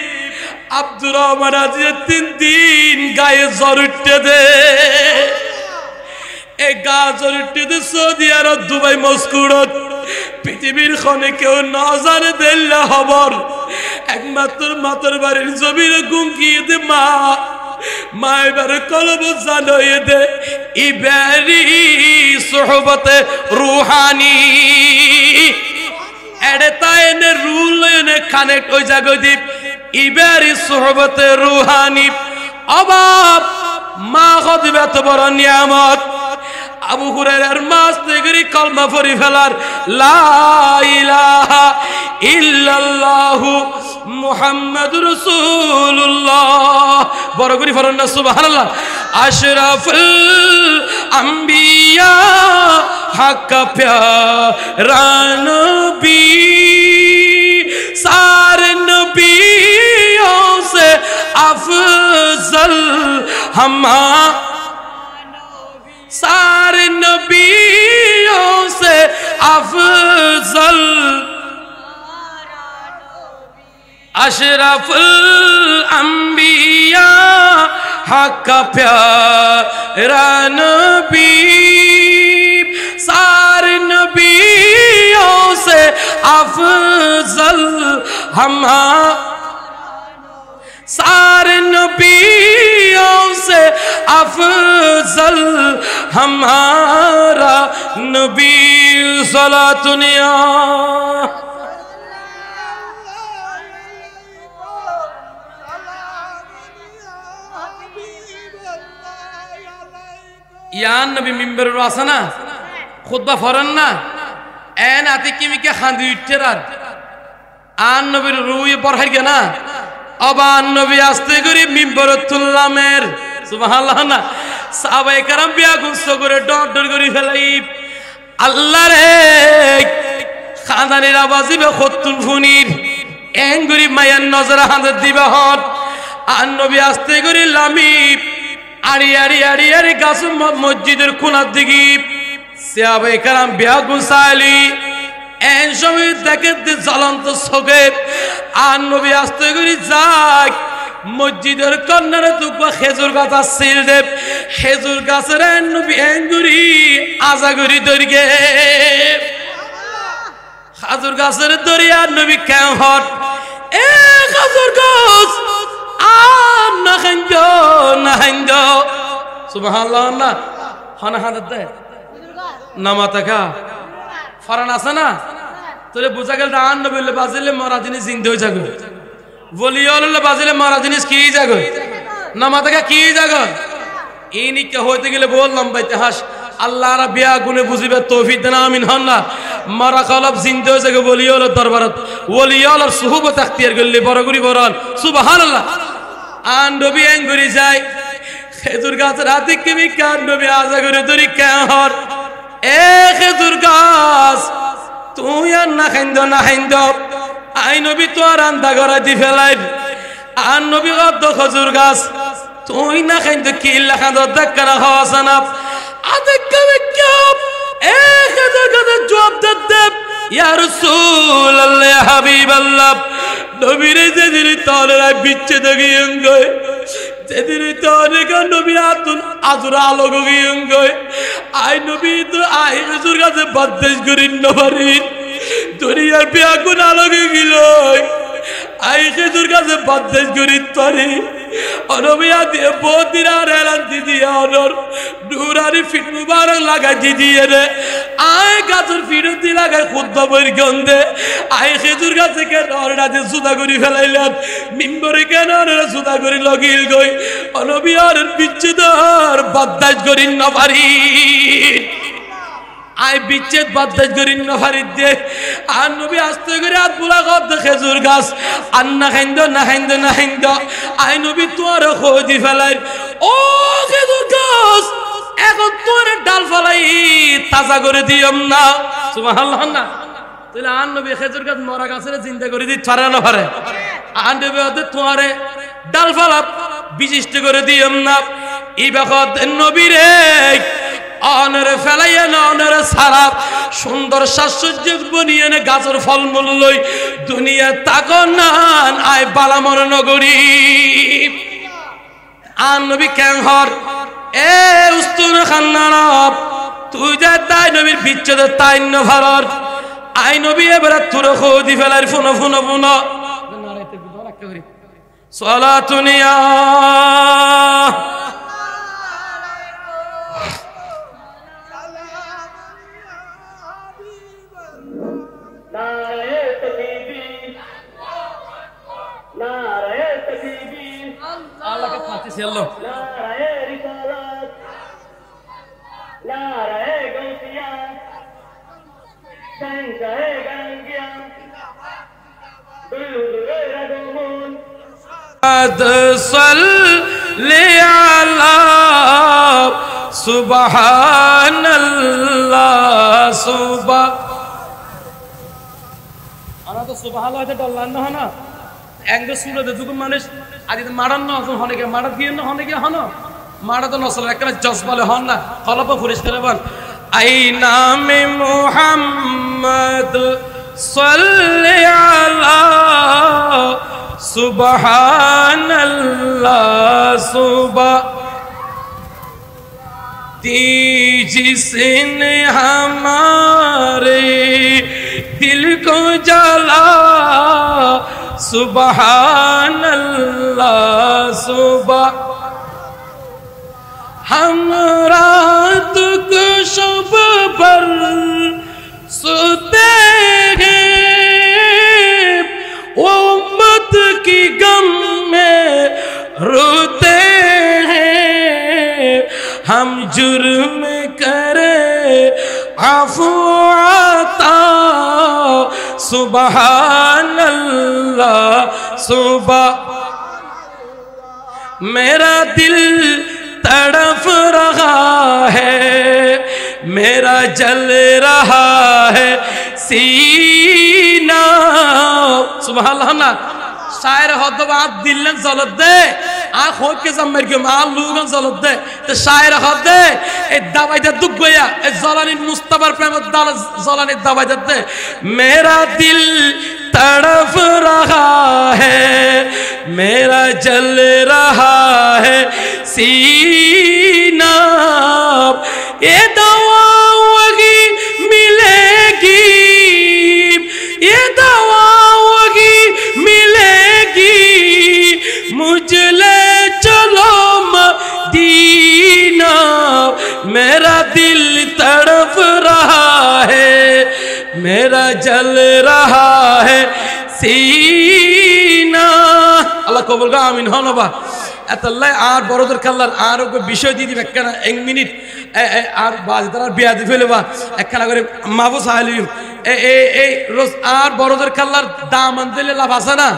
আব্দুর রহমান আজ 3 দিন গায়ে জ্বর উঠতে দে এই গা জ্বর উঠতে দে সৌদি আরব দুবাই মস্কুরত পৃথিবীর খনে কেউ না জানে দিল্লা খবর একমাত্র মাতর বাড়ির জমির গুঙ্গিয়ে দে মা মায়ের কলব জানিয়ে দে ইবারি সোহবতে রুহানি এডে তাইনে রুল এনে কানেক্ট হই জাগো দীপ ইবারি সোহবতে রুহানি অবাব মা খদিবে এত বড় নিয়ামত আবু হুরায়রার মাস থেকে কলমা পড়ি ফেলার লা ইলাহা ইল্লাল্লাহু মুহাম্মাদুর রাসূলুল্লাহ বড় করে পড়েন না সুবহানাল্লাহ আশরাফুল আম্বিয়া হক প্যারা নবী সারে নবিयों से अफजल हमा सारे नबियों से अफजल अशरफुल अंबिया हक प्यारा नबी सारे नबियों से अफजल हमारा सारे नबियों से अफजल हमारा नबी सलातुनिया यान नबी मिंबर वासना खुतबा फरन ना एन आती किमी के खांदी उठेरार आन नबी रूई बरहार गया ना अबान नबी आस्ते करी मिंबर तुल्लामेर सुबहानाल्लाह ना साहाबाए करम बिया गुस्सा करे डर डर करी फेलाई अल्लाह रे खानदानेर आवाजी बे खत्तुल फुनीर एंगुरी मायान नजर हाथ दिबा हट आन नबी आस्ते करी लामी आरी आरी आरी आरी गासु मस्जिदेर कोनार दिके साहाबाए करम बिया गुसाली एन समय देखे জ্বলন্ত চোখে আর নবী আস্তে করে যাক মসজিদের কর্নারে দুবা খেজুর গাছ আছিল দে খেজুর গাছের নবী এঙ্গুরি আজাগুরি দরিগে খেজুর গাছের দরিয়া নবী কেন হট এ খেজুর গাছ আর না খাঞ্জো না খাঞ্জো সুবহানাল্লাহ না হানা হাদাত দে নামাতা কা ফরান আছে না তোরে বুঝা গেল আন নবীলে বাজিলে মরা জিনিস জিন্দে হই যাবে ওলিয়লে বাজিলে মরা জিনিস কি যাবে নামাতাকা কি যাবে ইনি কে হইতে গেলে বললাম ভাই ইতিহাস আল্লাহ রাব্বিয়া গুনে বুঝিবে তৌফিক দেন আমিন আল্লাহ মারা কলব জিন্দা হয়ে যাবে ওলিওয়ালার দরবারত ওলিওয়ালার সুহবত আখতিয়ার করলে বড় করি বরণ সুবহানাল্লাহ আন নবী এঙ্গুরি যায় খেজুর গাছের হাতে কিমি কান নবী আজা করে ধরি কেহর এ খেজুর গাছ তুই আর না খাইন্দ না খাইন্দ আই নবী তো আর আন্দা করা দি ফেলাই আর নবী গদ্দ খেজুর গাছ তুই না খাইন্দ কি লাখান দেখা না খাওয়া সানা আদে কবে কাপ এ খেজুর গাছের জবাব দেব ইয়া রাসূলুল্লাহ ইয়া হাবিবাল্লাহ নবীরে যেদিন তলেরায় বিচ্ছেদ গিয়ে যেদিন তলে নবী আতুন আজরা আলোক গিয়ে আই নবী তো আই খেজুর গাছে বদ্দেশ করিন নবারি দুনিয়ার বিয়াগুন আলোকে গিল আই খেজুর গাছে বদ্দেশ করিন তরে অনবিয়া দিয়ে বহুদিন আর এলান দিদি অনর নুরানি ফিট মুবারক লাগাই দিদিয়ে রে আয় গাছের ফিরতি লাগাই খুদ্ বইর গন্ধে আয় খেজুর গাছে কেন অনাতে সুদা করি ফেলাইলেন মিম্বরে কেন অনারা সুদা করি লগিল গই অনবিয়ার বিচ্ছেদার বদ্দাস করি নপারি আই বিচ্ছেদ বদ্দাস করি নপারি দে আর নবী আস্তে করে হাত বুলা কর খেজুর গাছ আর না খাইন্দ না খাইন্দ না খাইন্দ আই নবী তোর খোঁজি ফেলাই ও খেজুর গাছ এখন তোর ডাল ফেলাই তাজা করে দিয়ম না সুবহানাল্লাহ না তাহলে আর নবী খেজুর গাছ মরা গাছের চিন্তা করে দিই ছাড়া না পারে আর নবী ওদের তোরে ডাল ফেলা বিশিষ্ট করে দিয়ম না এই ব্যাপার নবী রে অনরে ফেলাইয়া না অনরে সারা সুন্দর সাজসজ্জ বনিয়ে নে গাছের ফলমূল লই দুনিয়া তাকো না আয় বালামর নগরী আর নবী কেন হর এ উস্তুন খান্নারব তুই যা তাই নবীর বিচ্ছেদের তাই ন ভারত আই নবী এবারে তোর খোদি ফেলার ফোন ফোন ফোন সালাতুনিয়া Allah salli ala subhanallah subah ana to subhanallah eta dollan na hana engdo sura de dugun মানুষ আদি মারান না এখন হনেকে মারা দিয়ে না হনেকে হন মারা তো নসল একটা জজবালে হন না কলব ফুরিস করে বল আই নামে মুহাম্মদ সাল্লি আলা সুবহানাল্লাহ সুবহ जिसने हमारे दिल को जला सुबहानल्लाह सुबह हम रात को शब पर सोते हैं उम्मत की गम में रोते हैं हम जुर्म करे आफू आता सुबहानल्लाह सुबह मेरा दिल तड़प रहा है मेरा जल रहा है सीना सुबहानल्लाह ना शायर हदबाद दिल जलत दे आँख हो के जमर के माल लोगन जलत दे तो शायर हदे ए दवाई दे दुख गया ए जलानी मुस्तफार प्रेम दाल जलानी दवाई दे मेरा दिल तड़प रहा है मेरा जल रहा है सीना ये दवा वही मिलेगी ये दवा वही मिलेगी मुझे ले चलो मदीना मेरा दिल तड़प रहा है मेरा जल रहा है सीना अल्लाह कबूल का आमीन हो नबा এতলাই আর বড়দের কাল্লার আর ওকে বিষয় দিয়ে দিবে একখানা 1 মিনিট আর বাজ তার বিয়া দি ফেলবা একখানা করে মাহফুজ আলিম এই রোজ আর বড়দের কাল্লার দাম আনতে লাভ আছে না,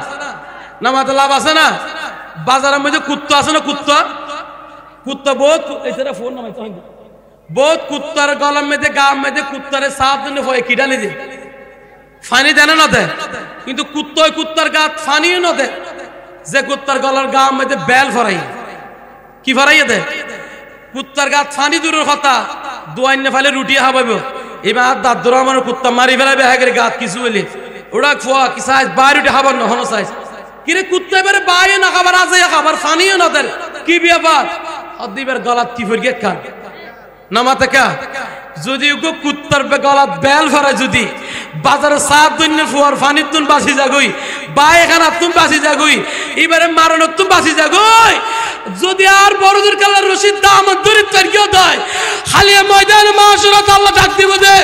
নামাতে লাভ আছে না? বাজারের মধ্যে কুত্তা আছে না, কুত্তা কুত্তা বহুত এছাড়া ফোন নামাইতে হয় বহুত কুত্তার গলার মধ্যে গা মধ্যে কুত্তারে সাপ দিনে ভয় কিটা নিজে ফানি দেয় না দেয়, কিন্তু কুত্তায় কুত্তার গা ফানিও না দেয়, যে কুত্তার গলার গা মধ্যে বেল ফরাই কি ফরাইয়ে দেয় কুত্তার গা ফানি দূরের কথা দোয়াইনে ফেলে রুটি হাবাইব এবার দাঁত ধরো আমার কুত্তা মারি ফেলাবে হাগের গাত কিছু বলে ওরা খোয়া কি সাইজ বাইরে উঠে খাবার নহনো সাইজ কিরে কুত্তা এবারে বাইরে না খাবার আছে খাবার ফানিও না দেয় কি ব্যাপার অদিবার গলাত কি ফরিয়ে খান নামাতে কা যদি কুত্তার গলাত বেল ফরা যদি বাজারে সাত দিন ফুয়ার ফানি তুন বাসি যাগই বাই এখানা তুম বাসি যাগই এবারে মারণক তুম বাসি যাগই যদি আর বড়দের কালার রশিদ দাম দরিদ তরকিও দেয় খালিয়া ময়দানে মাশরাত আল্লাহ ডাক দিব দে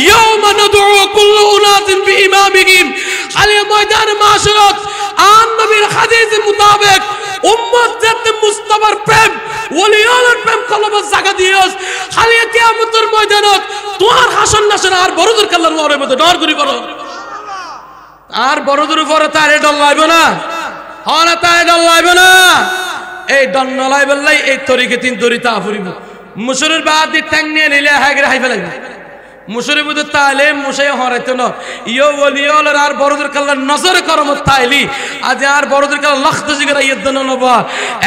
ইয়াউমা নাদউ কুল্লু উনাসিন বিইমামিহিম খালিয়া ময়দানে মাশরাত আন নবীর হাদিস মোতাবেক উম্মত জাতে মুস্তাফার প্রেম ওলিয়ার প্রেম কলবে জায়গা দিওস খালিয়া কিয়ামতের ময়দানত তোমার হাসন নাসন আর বড়দের কালার ওরে মধ্যে ডর করি করো আর বড়দের উপরে তারে ডর লাইব না হনা তারে ডর লাইব না এই ডর নলাই বললাই এই তরিকে তিন তরিতা ফুরিব মুশরির বাদ ঠ্যাং নিয়ে নিলে হাগরে হাই ফেলাইব মুশরির মধ্যে তাইলে মুশাই হরাইতো না ইয়ো ওলিয়ল আর বড়দের কালার নজর করম তাইলি আজ আর বড়দের কালার লক্ষ জিগরা ইয়দন নবা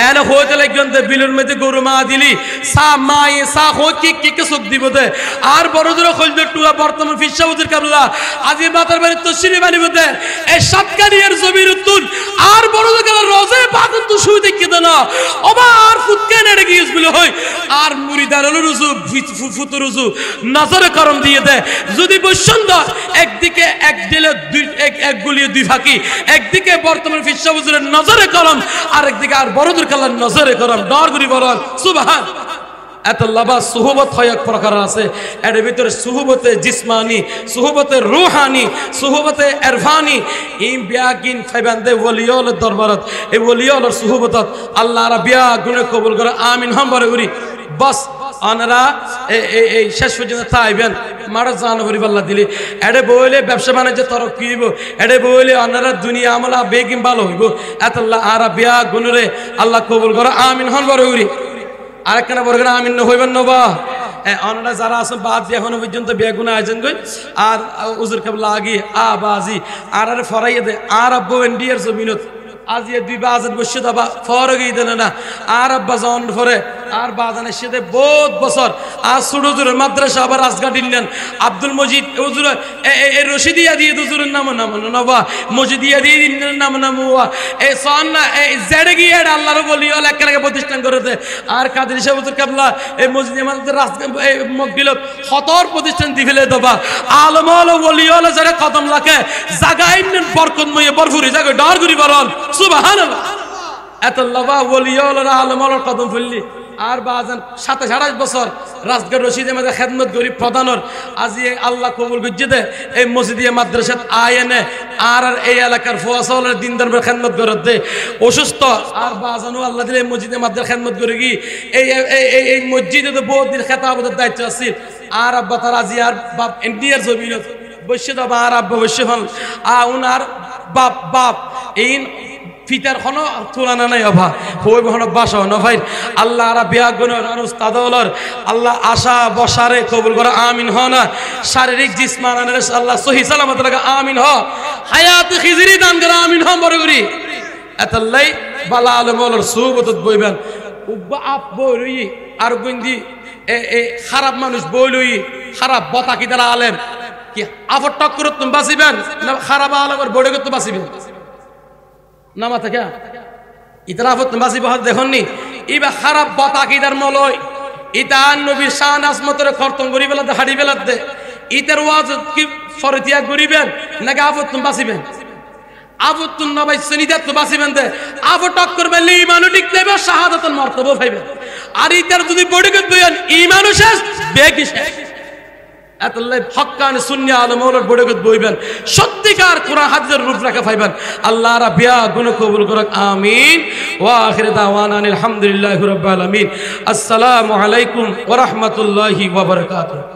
এনে হইতে লাগতে বিলুর মধ্যে গরু মা দিলি সা মাই সা হই কি সুখ দিব দে আর বড়দের খলদের টুয়া বর্তমান ফিসা উজির কাবলা আজ মাতার বাড়ি তশরি বানিব দে এই সাতকারিয়ার জমির উত্তুল আর বড়দের কালার রোজে পাকুন তো শুই দেখি দেন ওবা আর ফুতকে নেড়ে গিয়েস বলে হই আর মুরিদারল রুজু ফুতু রুজু নজর করম দিয়ে দে যদি বসন্ত একদিকে এক দিলে দুই এক গুলিয়ে দুই ফাঁকি একদিকে বর্তমান ফিসা হুজুরের নজরে করম আর একদিকে আর বড়দের কালার নজরে করম ডর করি বলন সুবহান এত লাভা সুহবত হয় এক প্রকার আছে এর ভিতরে সুহবতে জিসমানি সুহবতে রূহানি সুহবতে ইরফানি এই বিয়াকিন ফাইবান্দে ওলিয়ল দরবারত এই ওলিয়ল সুহবত আল্লাহ রাবিয়া গুনে কবুল করে আমিন হাম বরে করি বস আনারা এই শেষ পর্যন্ত তাইবেন মারা জান পরিবাল্লা দিলি এডে বইলে ব্যবসা বাণিজ্য তরক্কি হইব এডে বইলে আনারা দুনিয়া আমলা বেগিম ভালো হইব এতল্লাহ আরা বিয়া গুনরে আল্লাহ কবুল করে আমিন হন বরে করি আরেকখানা বড় করে আমিন হইবেন নবা অনরা যারা আছেন বাদ দিয়ে এখনো পর্যন্ত বেগুনা আছেন গই আর উজুর কেবলা আগি বাজি আর ফরাইয়ে দে আর আব্বু ইন্ডিয়ার জমিনত আজ দুই বাজার বসে দাবা ফরগই দেন না আর আব্বা জন ফরে আর বাজানের সাথে বহুত বছর আর সুরজুরের মাদ্রাসা আবার রাজঘাট ইলেন আব্দুল মজিদ হুজুর এই রশিদিয়া দিয়ে হুজুরের নাম নবা মজিদিয়া দিয়ে নাম এই সন না এই জেডে গিয়ে আল্লাহর বলিওয়ালা একলাকে প্রতিষ্ঠান করে দে আর কাদের সাহেব হুজুর কেবলা এই মসজিদের মধ্যে এই মকবিলত খতর প্রতিষ্ঠান দি ফেলে দেবা আলমল ওলিওয়ালা যারা কদম লাখে জাগাই বরকতময় বরফুরি জায়গা ডর করি বরন সুবহানাল্লাহ এত লাভা ওলিওয়ালা আলমল কদম ফুললি আর বাজান 27 বছর রাজগড় রশিদের মধ্যে খেদমত করি প্রধানর আজি আল্লাহ কবুল গজ্জে দে এই মসজিদে মাদ্রাসাত আয়নে আর এই এলাকার ফওয়াসলের দিনদার খেদমত করে দে অসুস্থ আর বাজানও আল্লাহ দিলে মসজিদে মাদ্রাসা খেদমত করে কি এই মসজিদে তো বহুত দিন খেতাবতের দায়িত্ব আছে আর আব্বা তার আজি আর বাপ ইন্ডিয়ার জমিনত বসে দাবা আর আব্বা বসে হন উনার বাপ এই ফিতার কোনো তুলনা নাই অভা হই বহন বাসা নভাই আল্লাহ রা বিয়াগুনর উস্তাদলর আল্লাহ আশা বসারে কবুল করে আমিন হ না শারীরিক জিসমানের আল্লাহ সহি সালামত লাগা আমিন হ হায়াত খিজরি দান করে আমিন হ বড় করি এতলাই বালা আলমর সুবতত বইবেন উব্বা আপ বই আর গুন্দি এ খারাপ মানুষ বই লই খারাপ বতা কি তারা আলেম কি আফট টক করত বাঁচিবেন না খারাপ আলমর বড় করতে বাঁচিবেন নামা থেকে ইতরাফত বাসি বহাদ দেখুননি ইবা খারাপ বত আকিদার মলয় ইতা নবী শান আসমতরে খরতম করি বেলাতে হাড়ি বেলাতে ইতার ওয়াজ কি ফরতিয়া করিবেন নাকি আফত বাসিবেন আফত নবাই সনিদাত বাসিবেন দে আফটক করবে ঈমানও ঠিক দেবে শাহাদাতুল মর্তবা পাইবেন আর ইতার যদি বড়িগত বয়ান ঈমানও শেষ বেকি শেষ এতলাই হক্কানি সুন্নি আলমওয়ালার বড়গত বইবেন সত্যিকার কোরআন হাদিসের রূপরেখা পাইবেন আল্লাহ রাব্বিয়া গুণ কবুল করুক আমিন ওয়া আখির দাওয়ানা আলহামদুলিল্লাহি রাব্বিল আলামিন আসসালামু আলাইকুম ওয়া রাহমাতুল্লাহি ওয়া বারাকাতুহু।